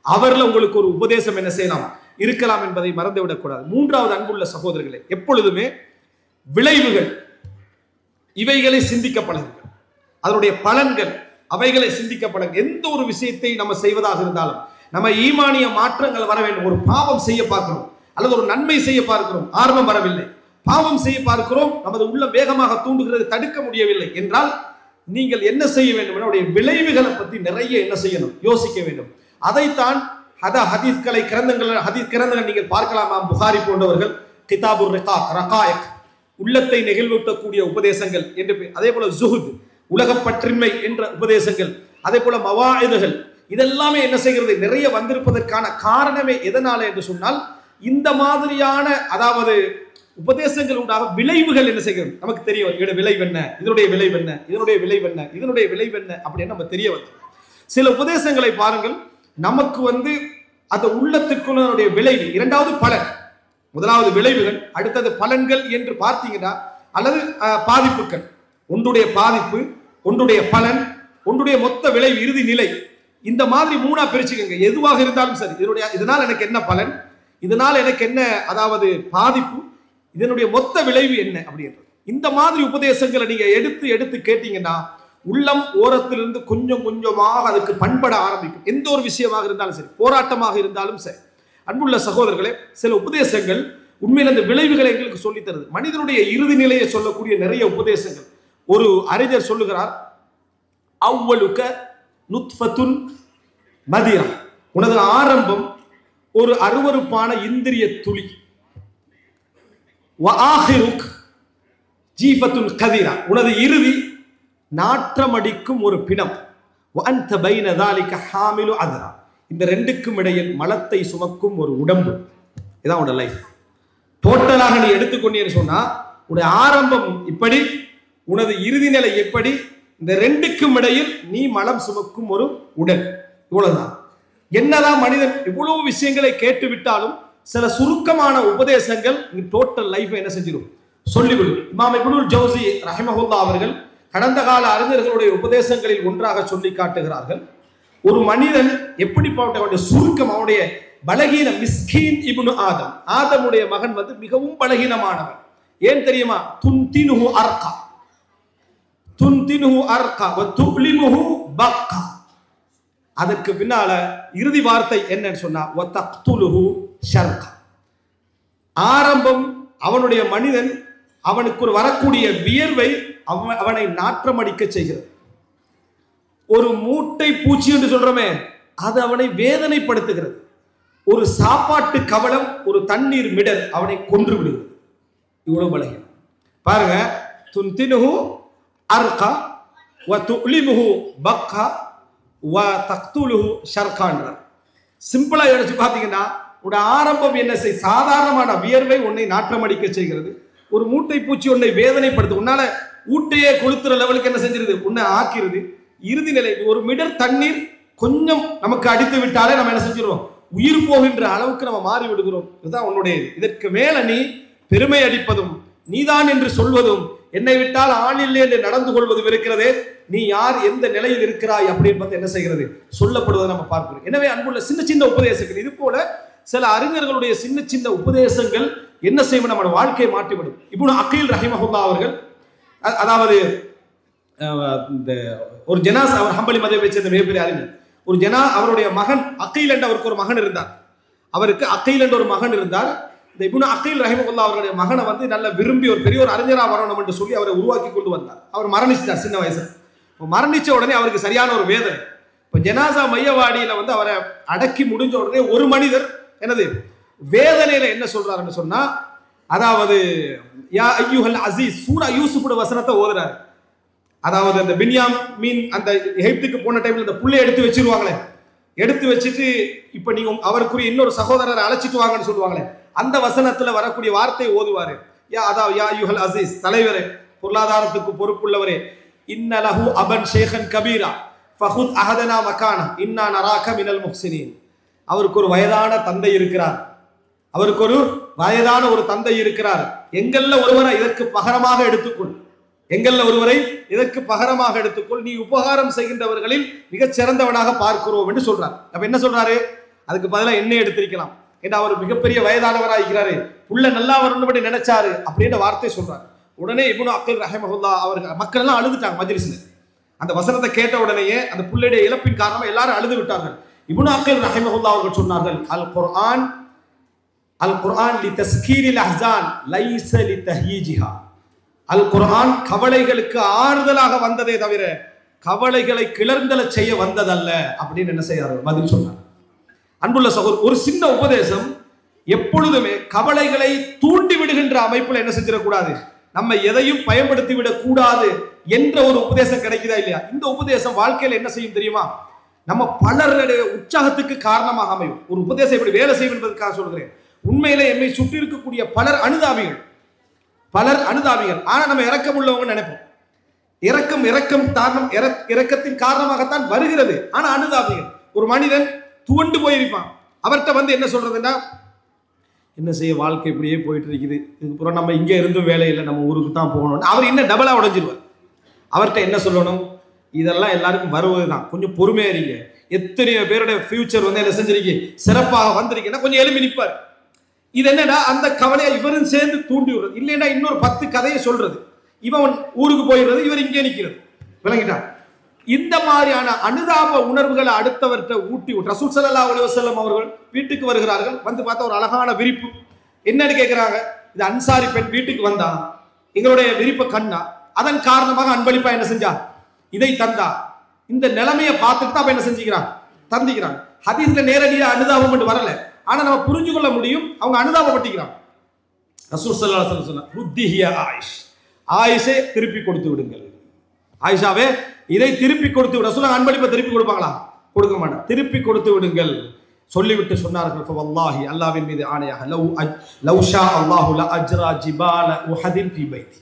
அவர்ல உங்களுக்கு ஒரு உபதேசம் என்ன செய்யலாம், இருக்கலாம் என்பதை மறந்துவிடக் கூடாது. 3வது அன்புள்ள சகோதரர்களே, எப்பொழுதுமே விளைவுகள் இவைகளை சிந்திக்கப்படுங்கள், அதனுடைய பலன்கள் அவைகளை சிந்திக்கப்படுங்க. எந்த ஒரு விஷயத்தை நம்ம செய்வதாக இருந்தாலும் நம்ம ஈமானிய மாற்றங்கள் வர வேண்டும். ஒரு பாவம் செய்ய பார்க்கிறோம் அல்லது ஒரு நன்மை செய்ய பார்க்கிறோம், ஆர்வம் வரவில்லை. பாவம் செய்ய பார்க்கிறோம், நமது உள்ள வேகமாக தூண்டுகிறது, தடுக்க முடியவில்லை என்றால் நீங்கள் என்ன செய்ய வேண்டும், என்னுடைய விளைவுகளை பற்றி நிறைய என்ன செய்யணும், யோசிக்க வேண்டும். அதைத்தான் ஹதீஸ் கிரந்தங்கள் நீங்கள் பார்க்கலாம். புகாரி போன்றவர்கள் கிதாபுர் ரகாயிக், உள்ளத்தை நெகிழ்வூட்டக்கூடிய உபதேசங்கள் என்று, அதே போல ஜுஹுத், உலகப்பற்றின்மை என்ற உபதேசங்கள், அதே போல மவாயிதுகள், இதெல்லாமே என்ன செய்கிறது, நிறைய வந்திருப்பதற்கான காரணமே எதனால என்று சொன்னால், இந்த மாதிரியான அதாவது உபதேசங்கள் உண்டாக விளைவுகள் என்ன செய்கிறது நமக்கு தெரிய வரும். இதனுடைய விளைவு என்ன, இதனுடைய விளைவு என்ன, இதனுடைய விளைவு என்ன, இதனுடைய விளைவு என்ன அப்படின்னு நம்ம தெரிய வரும். சில உபதேசங்களை பாருங்கள், நமக்கு அந்த உள்ளத்துக்குள்ள விளைவு. 2வது பலன், 1வது விளைவுகள், அடுத்தது பலன்கள் என்று பார்த்தீங்கன்னா, அல்லது பாதிப்புகள். ஒன்றுடைய பாதிப்பு, ஒன்றுடைய பலன், ஒன்றுடைய மொத்த விளைவு, இறுதி நிலை. இந்த மாதிரி 3ஆ பிரிச்சுக்கங்க. எதுவாக இருந்தாலும் சரி, இதனால் எனக்கு என்ன பலன், இதனால் எனக்கு என்ன அதாவது பாதிப்பு, இதனுடைய மொத்த விளைவு என்ன அப்படின்றது. இந்த மாதிரி உபதேசங்களை நீங்க எடுத்து கேட்டீங்கன்னா, உள்ளம் ஓரத்திலிருந்து கொஞ்சம் கொஞ்சமாக அதுக்கு பண்பட ஆரம்பிக்கும். எந்த ஒரு விஷயமாக இருந்தாலும் சரி, போராட்டமாக இருந்தாலும் சரி. அன்புள்ள சகோதரர்களே, சில உபதேசங்கள் உண்மையில் அந்த விளைவுகளை எங்களுக்கு சொல்லித் தருது. மனிதனுடைய இறுதி நிலையை சொல்லக்கூடிய நிறைய உபதேசங்கள். ஒரு அறிஞர் சொல்லுகிறார், அவ்வளுக்க நுத்ஃபத்துன் மதிரா, உனது ஆரம்பம் ஒரு அருவருப்பான இந்திரிய துளி, வஆஹிருக் ஜீஃபத்துன் கதீரா, உனது இறுதி நாற்றமடிக்கும் ஒரு பிணம், வஅன்த பைன ذلك ஹாமிலு அத்ரா, இந்த 2க்கும் இடையில் மலத்தை சுமக்கும் ஒரு உடம்பு. இதான் உன்னோட லைஃப். டோட்டலாக நீ எடுத்துக்கொண்டீன்னு சொன்னா, உன்னுடைய ஆரம்பம் இப்படி, உனது இறுதி நிலை எப்படி, இந்த 2க்கும் இடையில் நீ மலம் சுமக்கும் ஒரு உடல். இவ்வளவுதான். என்னதான் மனிதன் இவ்வளவு விஷயங்களை கேட்டுவிட்டாலும் சில சுருக்கமான உபதேசங்கள் டோட்டல் லைஃபை என்ன செஞ்சிடும், சொல்லிவிடும். இமாம் இப்னுல் ஜௌசி ரஹிமஹுல்லாஹ் அவர்கள் கடந்த கால அறிஞர்களுடைய உபதேசங்களில் ஒன்றாக சொல்லி காட்டுகிறார்கள். ஒரு மனிதன் எப்படிப்பட்ட சுருக்கம், அவனுடைய பலகீனம், மிஸ்கீன் இப்னு ஆதம், ஆதமுடைய மகன் மிகவும் பலகீனமானவன். ஏன் தெரியுமா, துன்தினுஹு அர்கா, துன்தினுஹு அர்கா வ துக்லிமுஹு பக்கா. அதற்கு பின்னால இறுதி வார்த்தை என்னன்னு சொன்னா வ தக்துலுஹு ஷர்கா. ஆரம்பம் அவனுடைய மனிதன் அவனுக்கு ஒரு வரக்கூடிய வியர்வை அவனை நாற்றமடிக்க செய்கிறது. ஒரு மூட்டை பூச்சி என்று சொல்றோமே, அது அவனை வேதனைப்படுத்துகிறது. ஒரு சாப்பாட்டு கவலம், ஒரு தண்ணீர் மிடர் அவனை கொன்று விடுகிறது. இவ்வளவு பலகீனம் பாருங்க. துன்தினுஹு அர்கா வ துக்லிமுஹு பக்கா வ தக்துலுஹு ஷர்கான்றார். சிம்பிளா யோசிச்சு பார்த்தீங்கன்னா, உடைய ஆரம்பம் என்ன செய், சாதாரணமான வியர்வை உன்னை நாற்றமடிக்க செய்கிறது. ஒரு மூட்டை பூச்சி உன்னை வேதனைப்படுத்து, உன்னால ஊட்டையே கொளுத்துற லெவலுக்கு என்ன செஞ்சிருது, உன்னை ஆக்கிறது. இறுதி நிலை ஒரு மிடர் தண்ணீர் கொஞ்சம் நமக்கு அடித்து விட்டாலே நம்ம என்ன செஞ்சிருவோம், உயிர் போகின்ற அளவுக்கு நம்ம மாறி விடுகிறோம். இதுதான் உன்னுடைய. இதற்கு மேல நீ பெருமை அடிப்பதும் நீதான் என்று சொல்வதும் என்னை விட்டால் ஆள் இல்லை என்று நடந்து கொள்வதும் இருக்கிறதே, நீ யார், எந்த நிலையில் இருக்கிறாய் அப்படின்னு என்ன செய்கிறது, சொல்லப்படுவதை நம்ம பார்க்கிறோம். எனவே அன்புள்ள சின்ன சின்ன உபதேசங்கள், இது போல சில அறிஞர்களுடைய சின்ன சின்ன உபதேசங்கள் என்ன செய்யும், நம்ம வாழ்க்கையை மாற்றிவிடும். இப்னு அகீல் ரஹிமஹுல்லாஹ் அவர்கள், அதாவது இந்த ஒரு ஜனாஸ், அவர் ஹம்பலி மதத்தை சேர்ந்த மிகப்பெரிய அறிஞர். ஒரு அவருடைய மகன் அகீல் என்ற அவருக்கு ஒரு மகன் இருந்தார். அவருக்கு அகீல் என்ற ஒரு மகன் இருந்தார். இந்த இப்னு அகீல் ரஹிமஹுல்லாஹ் அவருடைய மகனை நல்ல விரும்பி ஒரு பெரிய ஒரு அறிஞரா வரணும் என்று சொல்லி அவரை உருவாக்கி கொண்டு வந்தார். அவர் மரணிச்சிட்டார் சின்ன வயசுல. மரணிச்ச உடனே அவருக்கு சரியான ஒரு வேதனை. இப்போ ஜனாசா மையவாடியில அவரை அடக்கி முடிஞ்ச உடனே ஒரு மனிதர் என்னது வேதனையில என்ன சொல்றாருன்னு சொன்னா, அதாவது யா ஐயுஹல் அசீஸ் சூரா யூசுஃபோட வசனத்தை ஓதுறாரு. அதாவது அந்த பின்யாமீன் அந்த எகிப்துக்கு போன டைம்ல இந்த புள்ளை எடுத்து வச்சிருவாங்களே, எடுத்து வச்சுட்டு இப்ப நீங்க அவருக்குரிய இன்னொரு சகோதரரை அழைச்சிட்டு வாங்கன்னு சொல்லுவாங்களே, அந்த வசனத்துல வரக்கூடிய வார்த்தையை ஓதுவாரு. அதாவது யா ஐயுஹல் அசீஸ், தலைவரே, பொருளாதாரத்துக்கு பொறுப்புள்ளவரே, இன்ன லஹு அபன் ஷேഖன் கபீரா ஃபஹுத் அஹதனா மகானா இன்னா நராக மினல் முஹ்சினீன். அவருக்கு ஒரு வயதான தந்தை இருக்கிறார். அவருக்கு ஒரு வயதான ஒரு தந்தை இருக்கிறார். எங்கள்ல ஒருவரை இதற்கு பகரமாக எடுத்துக்கொள், எங்கள்ல ஒருவரை இதற்கு பகரமாக எடுத்துக்கொள், நீ உபகாரம் செய்கின்றவர்களில் மிகச் சிறந்தவனாக பார்க்கிறோம் என்று சொல்றார். அப்ப என்ன சொல்றாரு, அதுக்கு பதிலாக என்ன எடுத்திருக்கலாம், ஏன்னா அவர் மிகப்பெரிய வயதானவராகிறாரு, புள்ள நல்லா வரணும்படி நினைச்சாரு அப்படின்ற வார்த்தை சொல்றாரு. உடனே இப்னு அகீல் ரஹிமஹுல்லாஹ் அவர்கள் மக்கள் எல்லாம் அழுதுட்டாங்க மஜ்லிஸ்ல. அந்த வசனத்தை கேட்ட உடனேயே அந்த புள்ளையுடைய இழப்பின் காரணமா எல்லாரும் அழுது விட்டார்கள். இப்னு அகீல் ரஹிமஹுல்லாஹ் அவர்கள் சொன்னார்கள், அல் குர்ஆன் லி தஸ்கீரில் அஹ்ஸான் லைஸ லி தஹ்யீஜிஹா. அல் குர்ஆன் கவலைகளுக்கு ஆறுதலாக வந்ததே தவிர கவலைகளை கிளர்ந்தல செய்ய வந்ததல்ல அப்படின்னு என்ன செய்யார்கள் பதில் சொன்னார். அன்புள்ள சகோதரர், ஒரு சின்ன உபதேசம் எப்பொழுதுமே கவலைகளை தூண்டி விடுகின்ற அமைப்புல என்ன செஞ்சிடக்கூடாது, நம்ம எதையும் பயன்படுத்தி விடக் கூடாது என்ற ஒரு உபதேசம் கிடைக்குதா இல்லையா? இந்த உபதேசம் வாழ்க்கையில என்ன செய்யும் தெரியுமா, நம்ம பலருடைய உற்சாகத்துக்கு காரணமாக அமையும். ஒரு உபதேசம் இப்படி வேலை செய்யும் என்பதற்காக சொல்கிறேன். உண்மையில என்னை சுற்றி இருக்கக்கூடிய பலர் அனுதாபிகள், ஆனா நம்ம இரக்கம் உள்ளவங்க நினைப்போம். இரக்கத்தின் காரணமாகத்தான் வருகிறது, ஆனா அனுதாபிகள். ஒரு மனிதன் துவண்டு போயிருப்பான், அவர்கிட்ட என்ன சொல்றதுன்னா, என்ன செய்ய, வாழ்க்கை இப்படியே போயிட்டு இருக்குது, இதுக்கப்புறம் நம்ம இங்கே இருந்தும் வேலை இல்லை, நம்ம ஊருக்கு தான் போகணும். அவர் இன்னும் டபுளா உடைஞ்சிருவார். அவர்கிட்ட என்ன சொல்லணும், இதெல்லாம் எல்லாருக்கும் வருவதுதான், கொஞ்சம் பொறுமையா இருங்க. எத்தனையோ பேருடைய ஃபியூச்சர் என்ன செஞ்சிருக்கீங்க, சிறப்பாக வந்திருக்கீங்கன்னா கொஞ்சம் எழுப்பி நிற்பார். இது என்னன்னா, அந்த கவலையை இவரும் சேர்ந்து தூண்டி விடுறது. இல்லைன்னா இன்னொரு 10 கதையை சொல்றது, இவன் ஊருக்கு போயிடுறது, இவர் இங்கே நிற்கிறது. விளங்கிட்டான்? இந்த மாதிரியான அனுதாப உணர்வுகளை அடுத்தவர்கிட்ட ஊட்டி விட்டு ரசூல் ஸல்லல்லாஹு அலைஹி வஸல்லம் அவர்கள் வீட்டுக்கு வருகிறார்கள். வந்து பார்த்தா ஒரு அழகான விரிப்பு. என்னன்னு கேட்கிறாங்க, இது அன்சாரி பெண் வீட்டுக்கு வந்தா, எங்களுடைய விரிப்பை கண்ணா, அதன் காரணமாக அன்பளிப்பா என்ன செஞ்சா, இதை தந்தா. இந்த நிலைமையை பார்த்துட்டு தான் என்ன செஞ்சுக்கிறான், தந்திக்கிறான். ஹதீஸ்ல நேரடியாக அனுதாபம் என்று வரல, ஆனா நம்ம புரிஞ்சு கொள்ள முடியும், அவங்க அனுதாபப்பட்டிக்கிறான். ரசூல் ஸல்லல்லாஹு அலைஹி வஸல்லம் ருத்திஹியா ஆயிஷ், ஆயிஷை திருப்பி கொடுத்து விடுங்கள். ஆயிஷாவே இதை திருப்பி கொடுத்து விட. ரசூலுல்லாஹ் அன்பளிப்பை திருப்பி கொடுப்பாங்களா? கொடுக்க மாட்டாங்க. திருப்பி கொடுத்து விடுங்கள் சொல்லிவிட்டு சொன்னார்கள், வல்லாஹி, அல்லாஹ்வின் மீது ஆணையாக, லவ் ஷா அல்லாஹு ல அஜ்ரா ஜிபால உஹதின் ஃபீ பைத்தி,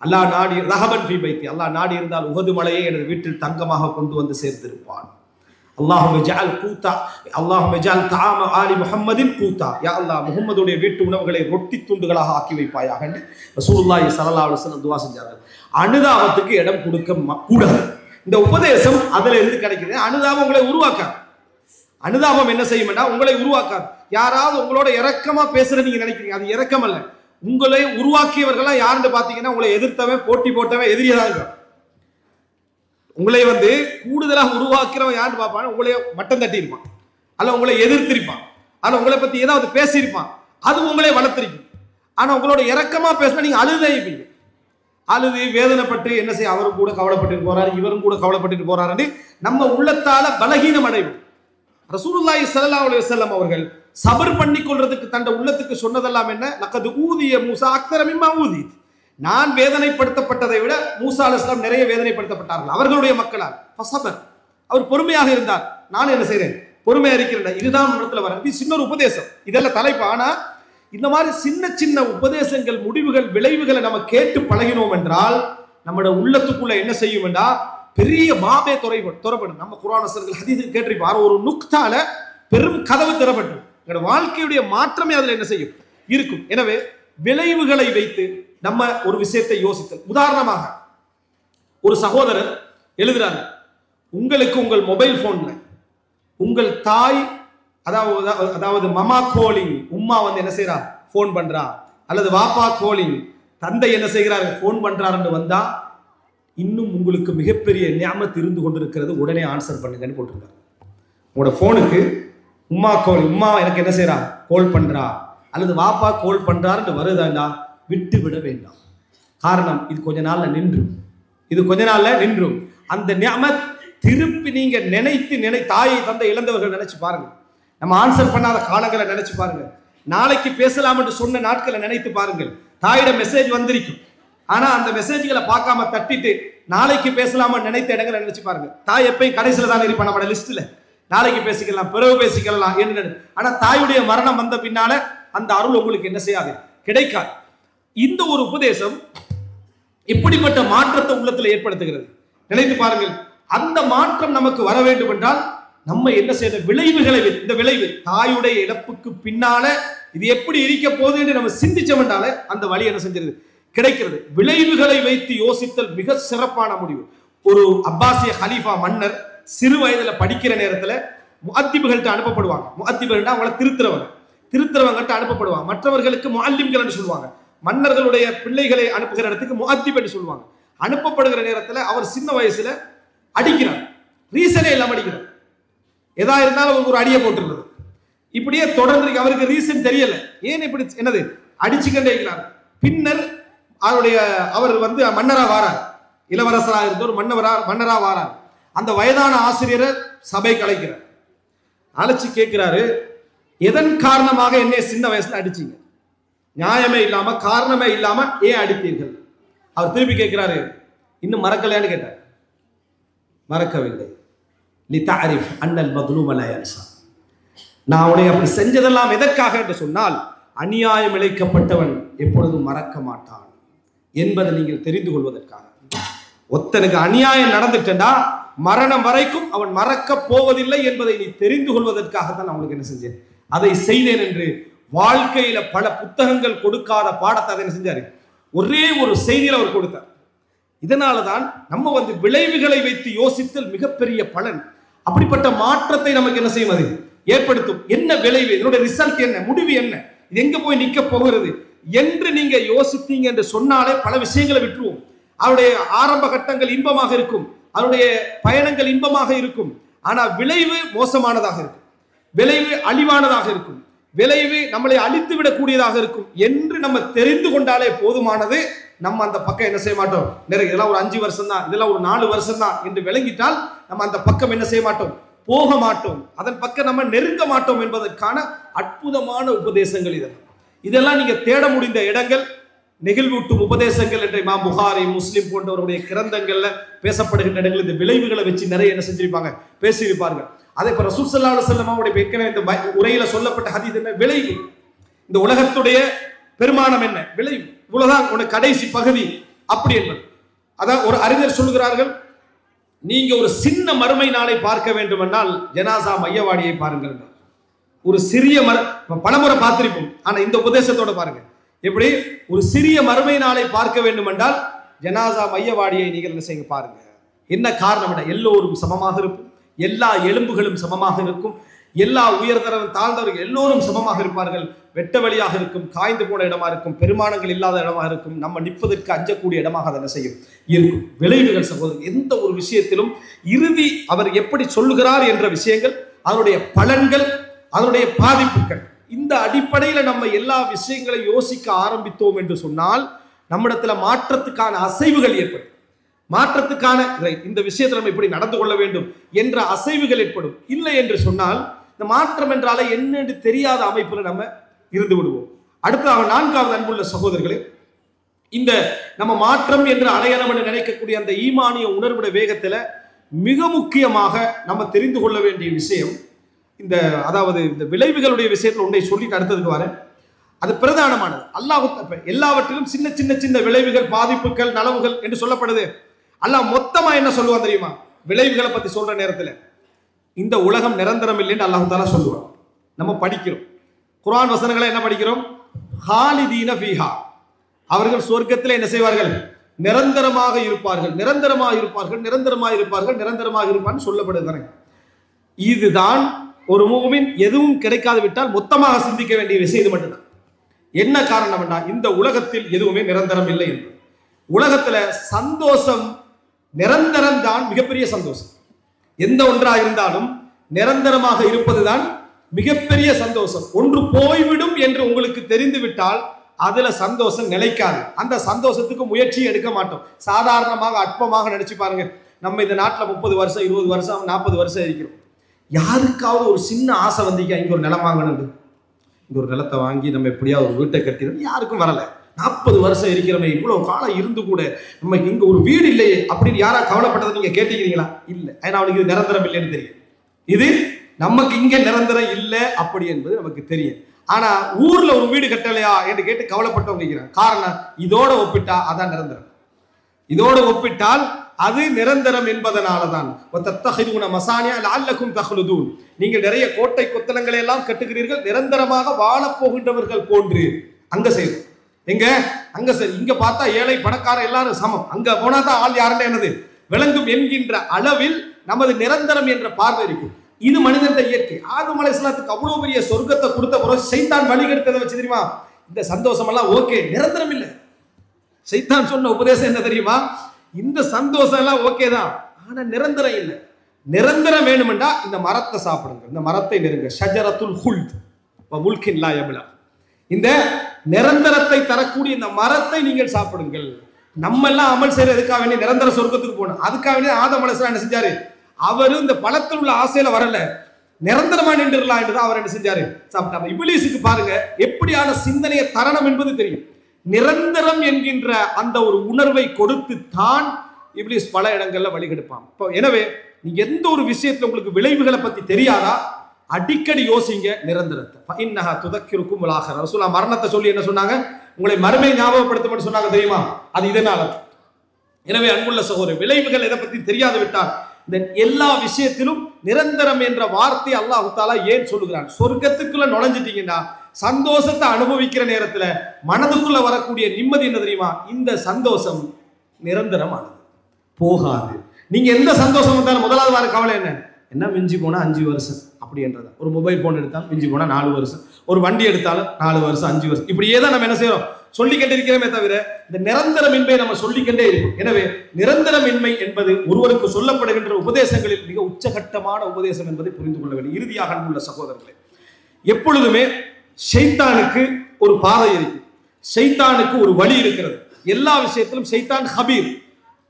அல்லாஹ் நாடி ரஹபன் ஃபீ பைத்தி, அல்லாஹ் நாடி இருந்தால் உஹது மலையை எனது வீட்டில் தங்கமாக கொண்டு வந்து சேர்த்திருப்பான். அல்லாஹும்ம ஜஅல் கூதா, அல்லாஹும்ம ஜஅல் தஆம ஆலி முஹம்மதின் கூதா, யா அல்லாஹ் முஹம்மதுடைய வீட்டு உணவுகளை ரொட்டி துண்டுகளாக ஆக்கி வைப்பாயாக என்று ரசூலுல்லாஹி ஸல்லல்லாஹு அலைஹி வஸல்லம் துஆ செஞ்சார்கள். அனுதாபத்துக்கு இடம் கொடுக்க கூடாது. இந்த உபதேசம் அதுல இருந்து கிடைக்குது. அனுதாபம் உங்களை உருவாக்காது. அனுதாபம் என்ன செய்யும்னா உங்களை உருவாக்காது. யாராவது உங்களோட இரக்கமா பேசுற நீங்க நினைக்கிறீங்க, அது இரக்கம் அல்ல. உங்களை உருவாக்கியவர்கள்லாம் யாருன்னு பாத்தீங்கன்னா, உங்களை எதிர்த்தவன், போட்டி போட்டவன், எதிரியா தான் இருக்கான். உங்களை கூடுதலாக உருவாக்குறவன் யாரு பார்ப்பான்? உங்களை மட்டம் தட்டி இருப்பான், அல்ல உங்களை எதிர்த்திருப்பான், ஆனா உங்களை பத்தி ஏதாவது பேசியிருப்பான், அது உங்களே வளர்த்திருக்கும். ஆனா உங்களோட இறக்கமா பேசினா நீங்க அழுதைப்பீங்க. அழுது வேதனைப்பட்டு என்ன செய்ய, அவரும் கூட கவலைப்பட்டு போறாரு, இவரும் கூட கவலைப்பட்டு போறாரு, நம்ம உள்ளத்தால பலகீனம் அடைவோம். ரசூலுல்லாஹி ஸல்லல்லாஹு அலைஹி வஸல்லம் அவர்கள் சபர் பண்ணி கொள்றதுக்கு தந்த உள்ளத்துக்கு சொன்னதெல்லாம் என்ன? லக்கது ஊதிய மூசா அக்தர மிம்மா ஊதி. நான் வேதனைப்படுத்தப்பட்டதை விட மூசா அலைஹிஸ்ஸலாம் நிறைய வேதனைப்படுத்தப்பட்டார்கள் அவர்களுடைய மக்களால். ஃபஸபர், அவர் பொறுமையாக இருந்தார். நான் என்ன செய்றேன்? பொறுமையா இருக்கிறேன். இதுதான் இடத்துல வர இது சின்ன ஒரு உபதேசம், இதெல்லாம் தலைப்பு. ஆனா இந்த மாதிரி சின்ன சின்ன உபதேசங்கள், முடிவுகள், விளைவுகளை நம்ம கேட்டு பழகினோம் என்றால் நம்மளோட உள்ளத்துக்குள்ள என்ன செய்யும் என்றா பெரிய பாபே துறப்படும். நம்ம குர்ஆன் வசனங்கள் ஹதீஸ் கேட்டிருப்பார், ஒரு நுக்தால பெரும் கதவு திறப்பட்டும். எங்களோட வாழ்க்கையுடைய மாற்றமே அதுல என்ன செய்யும்? இருக்கும். எனவே விளைவுகளை வைத்து நம்ம ஒரு விஷயத்தை யோசித்தல். உதாரணமாக ஒரு சகோதரர் எழுதுறாங்க, உங்களுக்கு உங்கள் மொபைல் போன்ல உங்கள் தாய் அதாவது மமா கோலிங், உம்மா என்ன செய்யறா? போன் பண்றா, அல்லது வாப்பா கோலிங், தந்தை என்ன செய்கிறார்? போன் பண்றார் என்று வந்தா இன்னும் உங்களுக்கு மிகப்பெரிய நியாமத் இருந்து கொண்டிருக்கிறது, உடனே ஆன்சர் பண்ணுங்கன்னு போட்டிருக்காரு. உங்களோட போனுக்கு உம்மா கோல், உம்மா எனக்கு என்ன செய்யறா? கோல் பண்றா, அல்லது வாப்பா கோல் பண்றாருன்னு வருதாண்டா, விட்டு விட வேண்டாம். காரணம், இது கொஞ்ச நாள்ல நின்றும். அந்த நியாமத் திருப்பி நீங்க நினைத்து தாயை தந்தை இழந்தவர்கள் நினைச்சு பாருங்க. நம்ம ஆன்சர் பண்ணாத காலங்களை நினைச்சு பாருங்க. நாளைக்கு பேசலாம் என்று சொன்ன நாட்களை நினைத்து பாருங்கள். தாயிடம் மெசேஜ் வந்திருக்கும், ஆனா அந்த மெசேஜ்களை பார்க்காம தட்டிட்டு நாளைக்கு பேசலாம நினைத்த இடங்களை நினைச்சு பாருங்க. தாய் எப்பயும் கடைசியில தான் இருப்பான் நம்மளோட லிஸ்ட்ல. நாளைக்கு பேசிக்கலாம், பிறகு பேசிக்கலாம் என்று. ஆனா தாயுடைய மரணம் வந்த பின்னால அந்த அருள் உங்களுக்கு என்ன செய்யாது? கிடைக்காது. இந்த ஒரு உபதேசம் இப்படிப்பட்ட மாற்றத்தை உள்ளத்துல ஏற்படுத்துகிறது. நினைத்து பாருங்கள். அந்த மாற்றம் நமக்கு வர வேண்டும் என்றால் நம்ம என்ன செய்த விளைவுகளை, இந்த விளைவு தாயுடைய இழப்புக்கு பின்னால இது எப்படி இருக்க போகுது என்று நம்ம சிந்திச்சோம்னாலே அந்த வழி என்ன செஞ்சிருது? கிடைக்கிறது. விளைவுகளை வைத்து யோசித்தல் மிக சிறப்பான முடிவு. ஒரு அப்பாசிய ஹலீஃபா மன்னர் சிறு வயதுல படிக்கிற நேரத்துல முஅத்திபுகள்கிட்ட அனுப்பப்படுவாங்க. முஅத்திபுகள்னா அவங்கள திருத்துறவங்கள்ட்ட அனுப்பப்படுவாங்க. மற்றவர்களுக்கு முஅல்லிம்கள் என்று சொல்லுவாங்க. மன்னர்களுடைய பிள்ளைகளை அனுப்புகிற இடத்துக்கு முஅத்திப் என்று சொல்லுவாங்க. அனுப்பப்படுகிற நேரத்துல அவர் சின்ன வயசுல அடிக்கிறார், ரீசனே இல்லாம அடிக்கிறார். எதா இருந்தாலும் ஒரு அடியை போட்டுருந்தது. இப்படியே தொடர்ந்து அவருக்கு ரீசன் தெரியல, ஏன் இப்படி என்னது அடிச்சுக்கிட்டே இருக்கிறார். பின்னர் அவர் மன்னரா வாரார், இளவரசராக இருந்த ஒரு மன்னரா வாரார். அந்த வயதான ஆசிரியரை சபைக்கு அழைக்கிறார். அழைச்சு கேட்கிறாரு, எதன் காரணமாக என்னை சின்ன வயசுல அடிச்சீங்க? நியாயமே இல்லாம, காரணமே இல்லாம ஏன் அடித்தீர்கள்? அவர் திருப்பி கேட்கிறாரு, இன்னும் மறக்கலையான்னு கேட்டார். மறக்கவில்லை. லிதஅரிஃப் அன்னல் மظلوم லா யன்ஸா. நான் உன்னை அப்படி செஞ்சதெல்லாம் எதற்காக என்று சொன்னால், அநியாயம் இழைக்கப்பட்டவன் எப்பொழுதும் மறக்க மாட்டான் என்பதை நீங்கள் தெரிந்து கொள்வதற்காக. ஒருத்தனுக்கு அநியாயம் நடந்துட்டா மரணம் வரைக்கும் அவன் மறக்க போவதில்லை என்பதை நீ தெரிந்து கொள்வதற்காகத்தான் நான் உங்களுக்கு என்ன செஞ்சேன், அதை செய்தேன் என்று வாழ்க்கையில பல புத்தகங்கள் கொடுக்காத பாடத்தை அதை என்ன செஞ்சாரு? ஒரே ஒரு செய்தியில் அவர் கொடுத்தார். இதனாலதான் நம்ம விளைவுகளை வைத்து யோசித்தல் மிகப்பெரிய பலன். அப்படிப்பட்ட மாற்றத்தை நமக்கு என்ன செய்யும்? அது ஏற்படுத்தும். என்ன விளைவு, இதனுடைய ரிசல்ட் என்ன, முடிவு என்ன, இது எங்க போய் நிக்க போகிறது என்று நீங்க யோசித்தீங்க என்று சொன்னாலே பல விஷயங்களை விட்டுருவோம். அவருடைய ஆரம்ப கட்டங்கள் இன்பமாக இருக்கும், அவருடைய பயணங்கள் இன்பமாக இருக்கும். ஆனா விளைவு மோசமானதாக இருக்கும், விளைவு அழிவானதாக இருக்கும், விளைவு நம்மளை அழித்து விடக்கூடியதாக இருக்கும் என்று நம்ம தெரிந்து கொண்டாலே போதுமானது. நம்ம அந்த பக்கம் என்ன செய்ய மாட்டோம்? நிறைய இதெல்லாம் ஒரு 5 வருஷம் தான், இதெல்லாம் ஒரு 4 வருஷம் தான் என்று விளங்கிட்டால் நம்ம அந்த பக்கம் என்ன செய்ய மாட்டோம்? போக மாட்டோம். அதன் பக்கம் நம்ம நெருங்க மாட்டோம் என்பதற்கான அற்புதமான உபதேசங்கள் இதெல்லாம் நீங்க தேட முடிந்த இடங்கள், நெகிழ்வூட்டும் உபதேசங்கள் என்ற இமாம் புகாரி, முஸ்லிம் போன்றவருடைய கிரந்தங்கள்ல பேசப்படுகின்ற இடங்கள் இந்த விளைவுகளை வச்சு நிறைய என்ன செஞ்சிருப்பாங்க? பேசியிருப்பார்கள். அதை இப்ப ரசூல் ஸல்லல்லாஹு அலைஹி வஸல்லம் அவருடைய இந்த உரையில சொல்லப்பட்ட ஹதீஸ் என்ன? விளைவு. இந்த உலகத்துடைய பெருமானம் என்ன? விளைவு. இவ்வளவுதான் உனக்கு கடைசி பகுதி அப்படி என்பது. அதான் ஒரு அறிஞர் சொல்லுகிறார்கள், நீங்க ஒரு சின்ன மறுமை நாளை பார்க்க வேண்டும் என்றால் ஜனாசா மையவாடியை பாருங்கள். ஒரு சிறிய பலமுறை பார்த்திருப்போம், ஆனா இந்த உபதேசத்தோட பாருங்க. எப்படி ஒரு சிறிய மறுமை நாளை பார்க்க வேண்டும் என்றால் ஜனாசா மையவாடியை நீங்கள் என்ன செய்ய பாருங்க. என்ன காரணம்? எல்லோரும் சமமாக இருக்கும், எல்லா எலும்புகளும் சமமாக இருக்கும், எல்லா உயர்தரம் தாழ்ந்தவர்கள் எல்லோரும் சமமாக இருப்பார்கள். வெட்ட வழியாக இருக்கும், காய்ந்து போன இடமா இருக்கும், பெருமானங்கள் இல்லாத இடமா இருக்கும், நம்ம நிற்பதற்கு அஞ்சக்கூடிய இடமாக அதை என்ன செய்யும் இருக்கும். விளைவுகள் சகோதரர், எந்த ஒரு விஷயத்திலும் இறுதி அவர் எப்படி சொல்லுகிறார் என்ற விஷயங்கள், அதனுடைய பலன்கள், அதனுடைய பாதிப்புகள், இந்த அடிப்படையில் நம்ம எல்லா விஷயங்களையும் யோசிக்க ஆரம்பித்தோம் என்று சொன்னால் நம்மிடத்துல மாற்றத்துக்கான அசைவுகள் ஏற்படும். மாற்றத்துக்கான இந்த விஷயத்தில் நம்ம இப்படி நடந்து கொள்ள வேண்டும் என்ற அசைவுகள் ஏற்படும். இல்லை என்று சொன்னால் இந்த மாற்றம் என்றாலே என்னென்று தெரியாத அமைப்பில் நம்ம இருந்து விடுவோம். அடுத்ததாக நான்காவது அன்புள்ள சகோதரர்களே, இந்த நம்ம மாற்றம் என்று அடையணும் என்று நினைக்கக்கூடிய அந்த ஈமானிய உணர்வுடைய வேகத்தில் மிக முக்கியமாக நம்ம தெரிந்து கொள்ள வேண்டிய விஷயம் இந்த இந்த விளைவுகளுடைய விஷயத்தில் ஒன்றை சொல்லிட்டு அடுத்ததுக்கு வரேன். அது பிரதானமானது. அல்லாஹ் எல்லாவற்றிலும் சின்ன சின்ன சின்ன விளைவுகள், பாதிப்புகள், நலவுகள் என்று சொல்லப்படுது. அல்லாஹ் மொத்தமா என்ன சொல்லுவான் தெரியுமா? விளைவுகளை பத்தி சொல்ற நேரத்தில் இந்த உலகம் நிரந்தரம் இல்லைன்னு அல்லாஹ் தாலா சொல்லுவான். நம்ம படிக்கிறோம் குர்ஆன் வசனங்களை, என்ன படிக்கிறோம்? ஹாலிதீன ஃபீஹா, அவர்கள் சொர்க்கத்தில் என்ன செய்வார்கள்? நிரந்தரமாக இருப்பார்கள், நிரந்தரமாக இருப்பார்கள், நிரந்தரமாக இருப்பார்கள், நிரந்தரமாக இருப்பான்னு சொல்லப்படுது. இதுதான் ஒரு மூமின் எதுவும் கிடைக்காது விட்டால் மொத்தமாக சிந்திக்க வேண்டிய விஷயம். இது மட்டும்தான். என்ன காரணம் என்றால் இந்த உலகத்தில் எதுவுமே நிரந்தரம் இல்லை என்று. உலகத்துல சந்தோஷம் நிரந்தரம் தான் மிகப்பெரிய சந்தோஷம். எந்த ஒன்றா இருந்தாலும் நிரந்தரமாக இருப்பதுதான் மிகப்பெரிய சந்தோஷம். ஒன்று போய்விடும் என்று உங்களுக்கு தெரிந்து விட்டால் அதுல சந்தோஷம் நிலைக்காது. அந்த சந்தோஷத்துக்கு முயற்சி எடுக்க மாட்டோம். சாதாரணமாக அற்பமாக நினைச்சு பாருங்க. நம்ம இந்த நாட்டில் 30 வருஷம் 20 வருஷம் 40 வருஷம் இருக்கிறோம். யாருக்காவது ஒரு சின்ன ஆசை வந்தீங்க, இங்க ஒரு நிலம் வாங்கணும், இங்க ஒரு நிலத்தை வாங்கி நம்ம எப்படியாவது ஒரு வீட்டை கட்டிடணும், யாருக்கும் வரல. 40 வருஷம் இருக்கிறோமே, இவ்வளவு காலம் இருந்து கூட நம்ம இங்க ஒரு வீடு இல்லையே அப்படின்னு யாரா கவலைப்பட்டதை நீங்க கேட்டீங்களா? இல்லை. ஏன்னா அவனுக்கு இது நிரந்தரம் இல்லைன்னு தெரியும். இது நமக்கு இங்க நிரந்தரம் இல்லை அப்படி என்பது நமக்கு தெரியும். ஆனா ஊர்ல ஒரு வீடு கட்டலையா என்று கேட்டு கவலைப்பட்டவங்க இருக்கிறாங்க. காரணம், இதோட ஒப்பிட்டா அதான் நிரந்தரம், இதோட ஒப்பிட்டால் அது நிரந்தரம் என்பதனாலதான். நீங்கள் நிறைய கோட்டை கொத்தளங்களை எல்லாம் கட்டுகிறீர்கள், நிரந்தரமாக வாழப் போகின்றவர்கள் போன்று. அங்க செய்யும் எங்க, அங்க சரி, இங்க பார்த்தா ஏழை பணக்கார எல்லாரும் சமம், அங்க போனா தான் ஆள் யாருன்னு என்னது விளங்கும் என்கின்ற அளவில் நமது நிரந்தரம் என்ற பார்வை இருக்கும். இது மனிதன் இயற்கை. ஆதம் அலைஹிஸ்ஸலாத்துக்கு அவ்வளவு பெரிய சொர்க்கத்தை கொடுத்த பிறகு சைத்தான் வழி கெடுத்ததை வச்சு தெரியுமா? இந்த சந்தோஷம் எல்லாம் ஓகே, நிரந்தரம் இல்லை. சைத்தான் சொன்ன உபதேசம் என்ன தெரியுமா? இந்த சந்தோஷம் எல்லாம் ஓகே தான், ஆனா நிரந்தரம் இல்லை. நிரந்தரம் வேணுமெண்டா இந்த மரத்தை சாப்பிடுங்க, இந்த மரத்தை நெருங்க. ஷஜரத்துல் ஹுல்த் வ முல்கின் லா யப்லா, இந்த நிரந்தரத்தை தரக்கூடிய இந்த மரத்தை நீங்கள் சாப்பிடுங்கள். நம்ம எல்லாம் அமல் செய்யறதுக்காக வேண்டிய நிரந்தர சொர்க்கத்துக்கு போகணும். அதுக்காக வேண்டிய ஆதம் அலைஹிஸ்ஸலாம் என்ன செஞ்சாரு? அவரு இந்த பழத்தில் உள்ள ஆசையில வரல, நிரந்தரமா நின்றுலாம் என்றுதான் அவர் என்ன செஞ்சாரு? சாப்பிட்டாங்க. இப்லீஸுக்கு பாருங்க எப்படியான சிந்தனையை தரணும் என்பது தெரியும். நிரந்தரம் என்கின்ற அந்த ஒரு உணர்வை கொடுத்து தான் இப்லீஸ் பல இடங்கள்ல வழிகெடுப்பான். இப்போ எனவே நீங்க எந்த ஒரு விஷயத்துல உங்களுக்கு விளைவுகளை பத்தி தெரியாதா, அடிக்கடி யோசிங்க நிரந்தரத்தை. ஃபஇன்னஹா துதக்கிருக்கும் ஆகிர. ரசூலுல்லாஹ் மரணத்தை சொல்லி என்ன சொன்னாங்க? உங்களை மறுமை ஞாபகப்படுத்தும் சொன்னாங்க தெரியுமா? அது இதனால. எனவே அன்புள்ள சகோதரர், விளைவுகள் எதை பத்தி தெரியாது விட்டால் இந்த எல்லா விஷயத்திலும் நிரந்தரம் என்ற வார்த்தை அல்லாஹ் தஆலா ஏன் சொல்லுகிறான்? சொர்க்கத்துக்குள்ள நுழைஞ்சிட்டீங்கன்னா சந்தோஷத்தை அனுபவிக்கிற நேரத்துல மனதுக்குள்ள வரக்கூடிய நிம்மதி என்ன தெரியுமா? இந்த சந்தோஷம் நிரந்தரமானது, போகாது. நீங்க எந்த சந்தோஷம் வந்தாலும் முதலாவது வர கவலை என்ன மிஞ்சி போனா 5 வருஷம் அப்படின்றத. ஒரு மொபைல் போன் எடுத்தாலும் மிஞ்சி போனா 4 வருஷம், ஒரு வண்டி எடுத்தாலும் 4 வருஷம் 5 வருஷம், இப்படியே தான் நம்ம என்ன செய்யறோம்? சொல்லிக்கிட்டே இருக்கிறோமே தவிர இந்த நிரந்தரமின்மை நம்ம சொல்லிக்கிட்டே இருக்கும். எனவே நிரந்தரமின்மை என்பது ஒருவருக்கு சொல்லப்படுகின்ற உபதேசங்களில் மிக உச்சகட்டமான உபதேசம் என்பதை புரிந்து கொள்ள வேண்டும். இறுதியாக அன்புள்ள சகோதரர்களே, எப்பொழுதுமே ஷைத்தானுக்கு ஒரு பாதை இருக்கு, ஷைத்தானுக்கு ஒரு வழி இருக்கிறது. எல்லா விஷயத்திலும் ஷைத்தான் ஹபீர்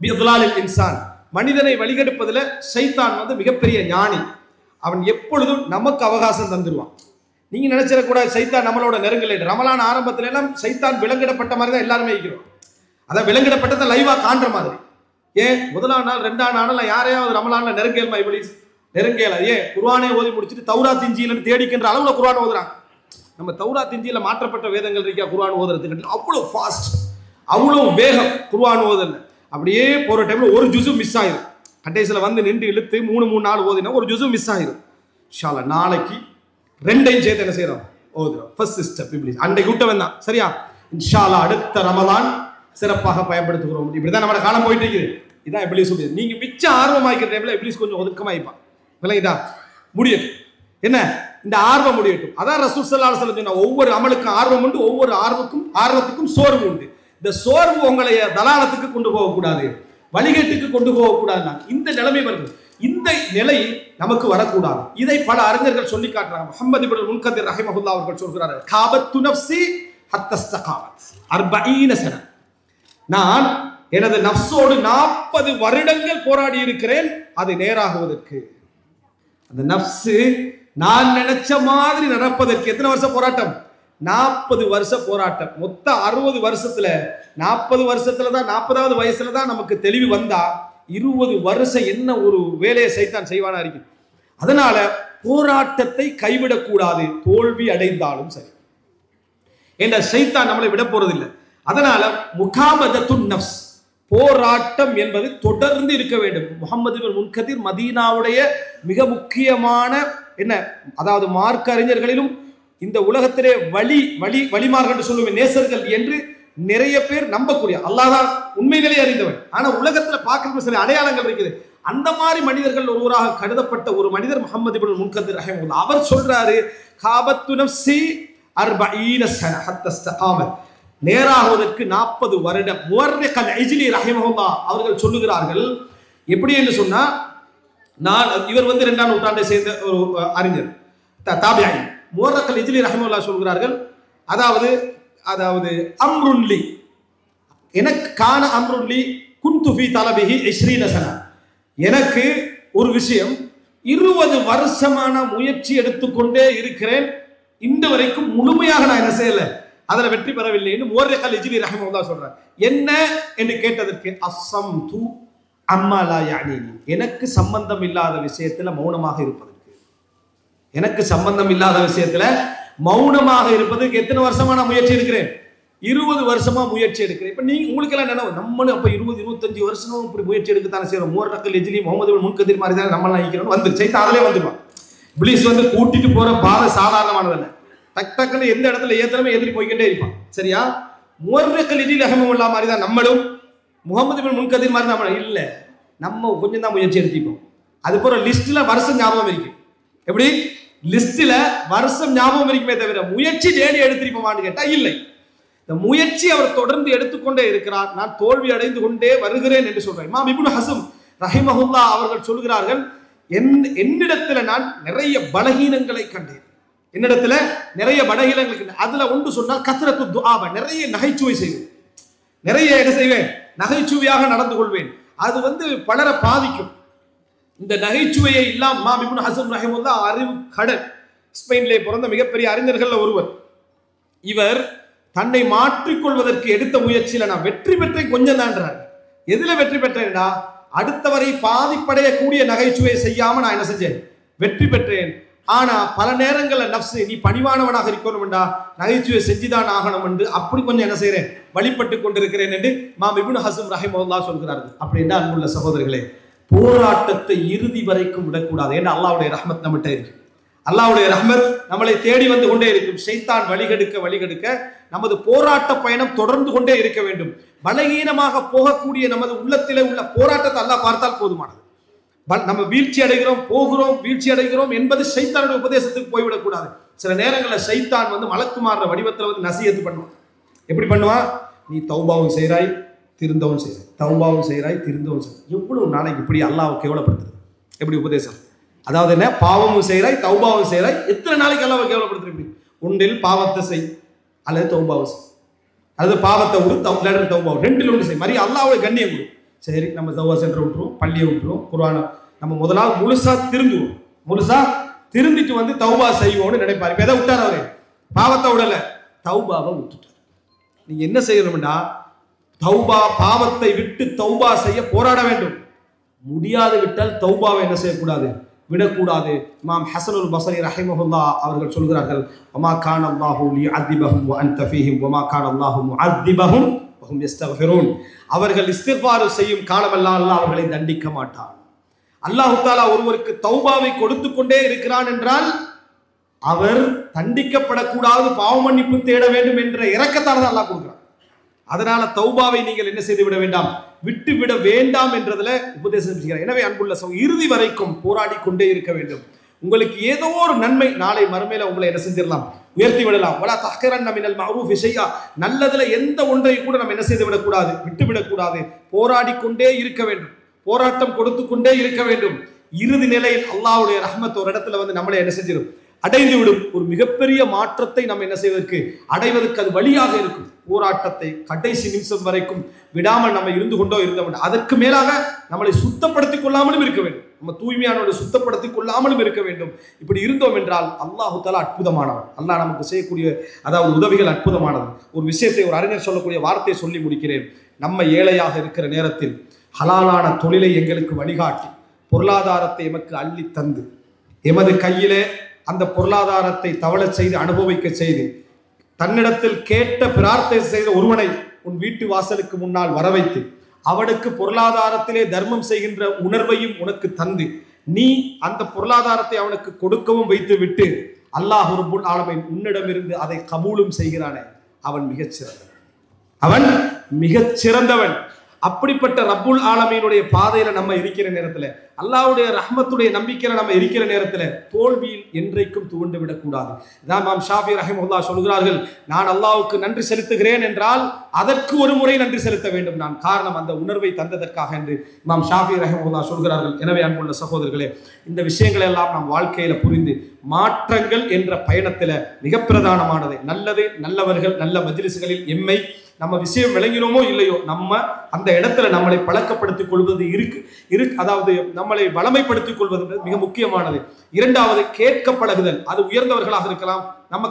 பிஇத்லாலில் இன்சான், மனிதனை வழிகெடுப்பதில் ஷைத்தான் மிகப்பெரிய ஞானி. அவன் எப்பொழுதும் நமக்கு அவகாசம் தந்துடுவான். நீங்க நினைச்சிடக்கூடாது சைத்தான் நம்மளோட நெருங்கலை. ரமலான் ஆரம்பத்துல எல்லாம் சைத்தான் விலங்கிடப்பட்ட மாதிரி தான் எல்லாருமே இருக்கிறோம். அதான் விலங்கிடப்பட்டதை லைவா காண்ற மாதிரி. ஏன் முதலாம் நாள் 2ஆம் நாள் யாரையாவது ரமலான்ல நெருங்கேல்மா இப்லீஸ்? நெருங்கேல. ஏன் குர்ஆனை ஓதி முடிச்சுட்டு தௌராத் இன்ஜீல்னு தேடிக்கின்ற அளவுல குர்ஆன் ஓதுறாங்க. நம்ம தௌராத் இன்ஜீல்ல மாற்றப்பட்ட வேதங்கள் இருக்கா குர்ஆன் ஓதுறதுக்கு? அவ்வளவு ஃபாஸ்ட், அவ்வளவு வேகம் குர்ஆன் ஓதுல. அப்படியே போற டைம்ல ஒரு ஜுஸு மிஸ் ஆயிரும். கடைசியில் வந்து நின்று இழுத்து 3 நாள் ஓதினா ஒரு ஜுஸு மிஸ் ஆயிரும். இன்ஷா அல்லாஹ் நாளைக்கு 2ஐயும் சேர்த்து என்ன செய்யறோம்? ஓதுறோம். ஃபர்ஸ்ட் ஸ்டெப் இப்லீஸ் அன்றைக்கு விட்டவன் தான். சரியா? இன்ஷா அல்லாஹ் அடுத்த ரமலான் சிறப்பாக பயன்படுத்துகிறோம். இப்படிதான் நம்ம காலம் போயிட்டு இருக்குது. இதான் இப்லீஸ். நீங்க மிச்ச ஆர்வமாக்கிற டைம்ல இப்லீஸ் கொஞ்சம் ஒதுக்கமாயிப்பான். விளங்கிட்டா? முடியும். என்ன இந்த ஆர்வம் முடியட்டும். அதான் ரசூல் ஸல்லல்லாஹு அலைஹி வஸல்லம் சொன்ன ஒவ்வொரு அமலுக்கும் ஆர்வம் உண்டு, ஒவ்வொரு ஆர்வத்துக்கும் சோர்வு உண்டு. இந்த சோர்வு உங்களை தலாலத்துக்கு கொண்டு போகக்கூடாது, வழிகேட்டுக்கு கொண்டு போகக்கூடாது. இந்த நிலைமை வருது. இந்த நிலை நமக்கு வரக்கூடாது. இதை பல அறிஞர்கள் சொல்லி காட்டுறாங்க. முஹம்மது இப்னு முன்கதிர் ரஹிமஹுல்லாஹ் அவர்கள் சொல்கிறார்கள், காபத்து நஃப்ஸி ஹத்தா இஸ்தகாமத் 40 சன. நான் எனது நஃப்ஸோடு 40 வருடங்கள் போராடி இருக்கிறேன் அது நேராகுவதற்கு. அந்த நஃப்ஸ் நான் நினைச்ச மாதிரி நடப்பதற்கு எத்தனை வருஷம் போராட்டம்? 40 வருஷ போராட்டம். மொத்த 60 வருஷத்துல 40 வருஷத்துல தான் 40வது வயசுல தான் நமக்கு தெளிவு வந்தா 20 வருஷம் என்ன ஒரு வேலையை சைத்தான் செய்வானா இருக்கு. அதனால போராட்டத்தை கைவிடக்கூடாது, தோல்வி அடைந்தாலும் சரி. என்ற சைத்தான் நம்மளை விட போறதில்லை. அதனால முகாபதத்துன் நஃப்ஸ், போராட்டம் என்பது தொடர்ந்து இருக்க வேண்டும். முஹம்மது இப்னு முன்கதிர் மதீனாவுடைய மிக முக்கியமான என்ன, அதாவது மார்க்க அறிஞர்களிலும் இந்த உலகத்திலே வழிமார்கள் என்று சொல்லுவேன் நேசர்கள் என்று நிறைய பேர் நம்பக்கூடிய, அல்லாஹ் உண்மைகளே அறிந்தவன். ஆனா உலகத்துல பார்க்கிற சில அடையாளங்கள் இருக்குது. அந்த மாதிரி மனிதர்கள் ஒருவராக கருதப்பட்ட ஒரு மனிதர் முஹம்மது இப்னு முன்கதிர் ரஹிமஹுல்லாஹ். அவர் சொல்றாரு, காபத்து நஃப்ஸி 40 சன ஹத்தா இஸ்தகாமத், நேராகுவதற்கு 40 வருடம். முவர்ரிக் அல்-இஜ்லி ரஹிமஹுல்லாஹ் அவர்கள் சொல்லுகிறார்கள், எப்படி என்று சொன்னா, இவர் 2ஆம் நூற்றாண்டை சேர்ந்த ஒரு அறிஞர் தாபிஈ. முவர்ரிக் அல்-இஜ்லி ரஹிமஹுல்லாஹ் சொல்கிறார்கள், அதாவது அம்ருல்லி எனக்கு கான அம்ருல்லி குன்து ஃபீ தலபிஹி 20 சன, எனக்கு ஒரு விஷயம் 20 வருஷமான முயற்சி எடுத்துக்கொண்டே இருக்கிறேன், இந்த வரைக்கும் முழுமையாக நான் என்ன செய்யல, அதுல வெற்றி பெறவில்லை என்று முவர்ரிக் அல்-இஜ்லி ரஹிமஹுல்லாஹ் சொல்றார். என்ன என்று கேட்டதற்கு, அஸ்ஸம்து அம்மா லா யஅனீனி, எனக்கு சம்பந்தம் இல்லாத விஷயத்துல மௌனமாக இருப்பதற்கு, எனக்கு சம்பந்தம் இல்லாத விஷயத்துல மௌனமாக இருப்பதற்கு எத்தனை வருஷமா நான் முயற்சி எடுக்கிறேன்? 20 வருஷமா முயற்சி எடுக்கிறேன். இப்ப நீங்க உங்களுக்கு எல்லாம் நினைவு, நம்மளும் அப்ப 20-25 வருஷமும் இப்படி முயற்சி எடுக்கத்தானே செய்யறோம். முவர்ரிக் அல்-இஜ்லி முஹம்மது இப்னு முன்கதிர் மாதிரி தான் நம்ம எல்லாம் இருக்கிறோம். வந்து சைத்தான் அதிலே வந்துடுவான். இப்லீஸ் கூட்டிட்டு போற பாதை சாதாரணமானதல்ல. டக் டக்குன்னு எந்த இடத்துல ஏத்தனமே எதிரி போய்கிட்டே இருப்பான். சரியா? முவர்ரிக் அல்-இஜ்லி ரஹிமஹுல்லாஹ் மாதிரி தான் நம்மளும், முஹம்மது இப்னு முன்கதிர் மாதிரி தான் இல்ல, நம்ம கொஞ்சம் தான் முயற்சி எடுத்திப்போம். அது போற லிஸ்ட்ல வருஷம் ஞாபகம் இருக்கு. எப்படி லிஸ்ட்ல வருஷம் ஞாபகம் இருக்குமே தவிர முயற்சி டெய்லி எடுத்திருப்போமான்னு கேட்டா இல்லை. இந்த முயற்சி அவர் தொடர்ந்து எடுத்துக்கொண்டே இருக்கிறார். நான் தோல்வி அடைந்து கொண்டே வருகிறேன் என்று சொல்றேன். இமாம் இப்னு ஹஸம் ரஹிமஹுல்லாஹ் அவர்கள் சொல்கிறார்கள், என்னிடத்துல நான் நிறைய பலகீனங்களை கண்டேன், என்னிடத்துல நிறைய பலகீனங்களை கண்டேன். அதுல ஒன்று சொன்னால் கத்ரத்து துஆப, நிறைய நகைச்சுவை செய்வேன், நிறைய என்ன செய்வேன், நகைச்சுவையாக நடந்து கொள்வேன். அது பலரை பாதிக்கும். இந்த நகைச்சுவையை இல்லாம இமாம் இப்னு ஹஸம் ரஹிமஹுல்லாஹ் அறிவு கடல், ஸ்பெயினிலே பிறந்த மிகப்பெரிய அறிஞர்கள் ஒருவர். இவர் தன்னை மாற்றிக்கொள்வதற்கு எடுத்த முயற்சியில நான் வெற்றி பெற்றேன் கொஞ்சம் தான்றார். எதுல வெற்றி பெற்றேன்டா, அடுத்தவரை பாதிப்படையக்கூடிய நகைச்சுவை செய்யாம நான் என்ன செஞ்சேன், வெற்றி பெற்றேன். ஆனா பல நேரங்கள்ல நஃப்ஸ் நீ பணிவானவனாக இருக்கணும்டா, நகைச்சுவை செஞ்சுதான் ஆகணும் என்று அப்படி கொஞ்சம் என்ன செய்யறேன், வழிபட்டு கொண்டிருக்கிறேன் என்று இமாம் இப்னு ஹஸம் ரஹிமஹுல்லாஹ் சொல்கிறார்கள். அப்படின்னா அன்புள்ள சகோதரர்களே, போராட்டத்தை இறுதி வரைக்கும் விடக்கூடாது. ஏன்னா அல்லாஹ்வுடைய ரஹ்மத் நம்மகிட்ட இருக்கு. அல்லாஹ்வுடைய ரஹ்மத் நம்மளை தேடி வந்து கொண்டே இருக்கும். ஷைத்தான் வழிகெடுக்க நமது போராட்ட பயணம் தொடர்ந்து கொண்டே இருக்க வேண்டும். பலகீனமாக போகக்கூடிய நமது உள்ளத்திலே உள்ள போராட்டத்தை அல்லாஹ் பார்த்தால் போதுமானது. நம்ம வீழ்ச்சி அடைகிறோம் என்பது ஷைத்தானுடைய உபதேசத்துக்கு போய்விடக்கூடாது. சில நேரங்களில் ஷைத்தான் மலக்குமார வடிவத்தில் நசியத்து பண்ணுவான். எப்படி பண்ணுவான், நீ தௌபாவும் செய்கிறாய் திருந்தவும் செய்கிறாய், தௌபாவும் செய்கிறாய் திருந்தவும் செய்கிறாய். எவ்வளவு நாளைக்கு இப்படி அல்லாஹ்வை கேவலப்படுத்துறது, எப்படி உபதேசம்? அதாவது என்ன, பாவமும் செய்கிறாய் தௌபாவும் செய்கிறாய், எத்தனை நாளைக்கு அல்லாஹ்வை கேவலப்படுத்துறது? இப்படி ஒன்றில் பாவத்தை செய் அல்லது தௌபாவை செய், அல்லது பாவத்தை விடு தௌபாவை, ரெண்டில் ஒன்று செய். மாதிரி அல்லாஹ்வுடைய கண்ணியம் கொடு. சரி, நம்ம தௌபா சென்டரை விட்டுருவோம், பள்ளியை விட்டுருவோம், குர்ஆனை நம்ம முதலாவது முழுசா திருந்திட்டு தௌபா செய்வோம்னு நினைப்பாரு. இப்ப எதை விட்டார் அவரு? பாவத்தை விடல, தௌபாவை விட்டுட்டார். நீங்க என்ன செய்யணும்டா, பாவத்தை விட்டு தௌபா செய்ய போராட வேண்டும். முடியாது விட்டால் தௌபாவை என்ன செய்யக்கூடாது, விடக்கூடாது. இமாம் ஹஸனுல் பஸரி ரஹிமஹுல்லாஹ் அவர்கள் சொல்கிறார்கள், வமா கான அல்லாஹு லியுஅதிபஹும் வ அன்த ஃபீஹிம் வமா கான அல்லாஹு முஅதிபஹும் வஹும் யஸ்தக்ஃபிரூன். அவர்கள் இஸ்திக்ஃபார் செய்யும் காலமெல்லாம் அல்லாஹ் அவர்களை தண்டிக்க மாட்டான். அல்லாஹ் தஆலா ஒருவருக்கு தௌபாவை கொடுத்து கொண்டே இருக்கிறான் என்றால் அவர் தண்டிக்கப்படக்கூடாது, பாவ மன்னிப்பு தேட வேண்டும் என்ற இரக்கத்தால் தான் அல்லாஹ் கொடுக்கிறான். அதனால தௌபாவை நீங்கள் என்ன செய்து விட வேண்டாம், விட்டு விட வேண்டாம் என்றதுல உபதேசம் செய்கிறார். எனவே அன்புள்ள இறுதி வரைக்கும் போராடி கொண்டே இருக்க வேண்டும். உங்களுக்கு ஏதோ ஒரு நன்மை நாளை மறுமையில உங்களை என்ன செஞ்சிடலாம், உயர்த்தி விடலாம். வலா தஹ்கிரன்ன மினல் மஅரூஃபி ஷைஆ, நல்லதுல எந்த ஒன்றை கூட நம்ம என்ன செய்து விடக்கூடாது, விட்டுவிடக்கூடாது. போராடி கொண்டே இருக்க வேண்டும், போராட்டம் கொடுத்து கொண்டே இருக்க வேண்டும். இறுதி நிலையில் அல்லாஹ்வுடைய ரஹ்மத் ஒரு இடத்துல வந்து நம்மளை என்ன செஞ்சிடும், அடைந்து விடும். ஒரு மிகப்பெரிய மாற்றத்தை நம்ம என்ன செய்வதற்கு, அடைவதற்கு அது வழியாக இருக்கும். போராட்டத்தை கடைசி நிமிஷம் வரைக்கும் விடாமல் நம்ம இருந்து கொண்டோ இருந்த வேண்டும். அதற்கு மேலாக நம்மளை சுத்தப்படுத்திக் கொள்ளாமலும் இருக்க வேண்டும், நம்ம தூய்மையானவரை சுத்தப்படுத்திக் கொள்ளாமலும் இருக்க வேண்டும். இப்படி இருந்தோம் என்றால் அல்லாஹு தஆலா அற்புதமானவன். அல்லாஹ் நமக்கு செய்யக்கூடிய அதாவது உதவிகள் அற்புதமானது. ஒரு விஷயத்தை ஒரு அறிஞர் சொல்லக்கூடிய வார்த்தையை சொல்லி முடிக்கிறேன். நம்ம ஏழையாக இருக்கிற நேரத்தில் ஹலாலான தொழிலை எங்களுக்கு வழிகாட்டி பொருளாதாரத்தை எமக்கு அள்ளி தந்து எமது கையிலே அந்த பொருளாதாரத்தை தவளச் செய்து அனுபவிக்க செய்து தன்னிடத்தில் கேட்ட பிரார்த்தனை செய்த ஒருவனை உன் வீட்டு வாசலுக்கு முன்னால் வர வைத்து அவனுக்கு பொருளாதாரத்திலே தர்மம் செய்கின்ற உணர்வையும் உனக்கு தந்து நீ அந்த பொருளாதாரத்தை அவனுக்கு கொடுக்கவும் வைத்து விட்டு அல்லாஹ் ரப்புல் ஆலமீன் உன்னிடமிருந்து அதை கபூலும் செய்கிறானே, அவன் மிகச்சிறந்தவன், அவன் மிகச்சிறந்தவன். அப்படிப்பட்ட ரப்புல் ஆலமீனுடைய பாதையில நம்ம இருக்கிற நேரத்துல, அல்லாஹ்வுடைய ரஹ்மத்துடைய நம்பிக்கையில நம்ம இருக்கிற நேரத்துல தோல்வியில் என்றைக்கும் துவண்டு விடக்கூடாது. இமாம் ஷாஃபி ரஹிமஹுல்லாஹ் சொல்கிறார்கள், நான் அல்லாஹ்வுக்கு நன்றி செலுத்துகிறேன் என்றால் அதற்கு ஒரு முறை நன்றி செலுத்த வேண்டும் நான், காரணம் அந்த உணர்வை தந்ததற்காக என்று இமாம் ஷாஃபி ரஹிமஹுல்லாஹ் சொல்கிறார்கள். எனவே அன்புள்ள சகோதரர்களே, இந்த விஷயங்களை எல்லாம் நாம் வாழ்க்கையில புரிந்து மாற்றங்கள் என்ற பயணத்துல மிக பிரதானமானது நல்லது. நல்லவர்கள் நல்ல மஜ்லிஸ்களில் எம்மை நம்ம விஷயம் விளங்கினோமோ இல்லையோ நம்ம அந்த இடத்துல நம்மளை பழக்கப்படுத்திக் கொள்வது அதாவது நம்மளை வளமைப்படுத்திக் கொள்வது மிக முக்கியமானது. இரண்டாவது, கேட்க பழகுதல். அது உயர்ந்தவர்களாக இருக்கலாம், நம்ம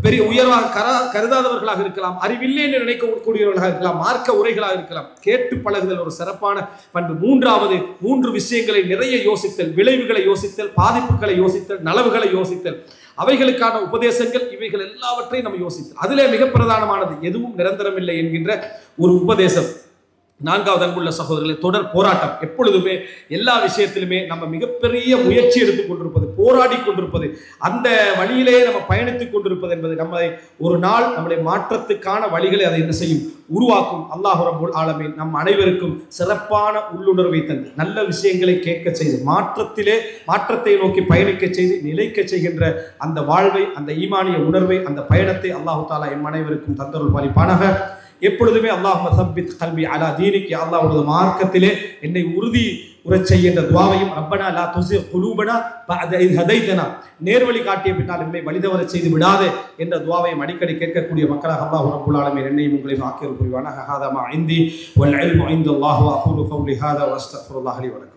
பெரிய உயர்வாக கருதாதவர்களாக இருக்கலாம், அறிவில்லை என்று நினைக்கக்கூடியவர்களாக இருக்கலாம், மார்க்க உரைகளாக இருக்கலாம். கேட்டு பழகுதல் ஒரு சிறப்பான பண்பு. மூன்றாவது, 3 விஷயங்களை நிறைய யோசித்தல், விளைவுகளை யோசித்தல், பாதிப்புகளை யோசித்தல், நலவுகளை யோசித்தல், அவைகளுக்கான உபதேசங்கள், இவைகள் எல்லாவற்றையும் நம்ம யோசித்தல். அதிலே மிக பிரதானமானது எதுவும் நிரந்தரம் இல்லை என்கின்ற ஒரு உபதேசம். 4வது அன்புள்ள சகோதரர்களே, தொடர் போராட்டம். எப்பொழுதுமே எல்லா விஷயத்திலுமே நம்ம மிகப்பெரிய முயற்சி எடுத்துக் கொண்டிருப்பது, போராடி கொண்டிருப்பது, அந்த வழியிலே நம்ம பயணித்துக் கொண்டிருப்பது என்பது நம்மை ஒரு நாள் நம்முடைய மாற்றத்துக்கான வழிகளை அதை என்ன செய்யும், உருவாக்கும். அல்லாஹ் ரப்புல் ஆலமீன் நம் அனைவருக்கும் சிறப்பான உள்ளுணர்வை தந்து நல்ல விஷயங்களை கேட்க செய்து மாற்றத்தை நோக்கி பயணிக்க செய்து நிலைக்க செய்கின்ற அந்த வாழ்வை, அந்த ஈமானிய உணர்வை, அந்த பயணத்தை அல்லாஹு தஆலா எம் அனைவருக்கும் தந்தருள் பாலிப்பானாக. எப்பொழுதுமே அல்லாஹும்ம சப்பித் கல்பி அலா தீனிக், அல்லாஹ்வுடைய மார்க்கத்திலே என்னை உறுதி உறச் செய்கின்ற துஆவையும், ரப்பனா லா துஸிக் குலூபனா பஅத இத் ஹதைதனா, நேர்வழி காட்டிய பின்னால் என்னை வழிதவறச் செய்து விடாதே என்ற துஆவையும் அடிக்கடி கேட்கக்கூடிய மக்களாக அல்லாஹ் ரப்புல் ஆலமீன் என்னையும் உங்களையும் ஆக்கியருள் புரிவானாக. ஹாதா மா இந்தி வல் இல்மு இன்தல்லாஹி வ அகூலு கௌலி ஹாதா வ அஸ்தக்ஃபிருல்லாஹ் லி வ லக்கும்.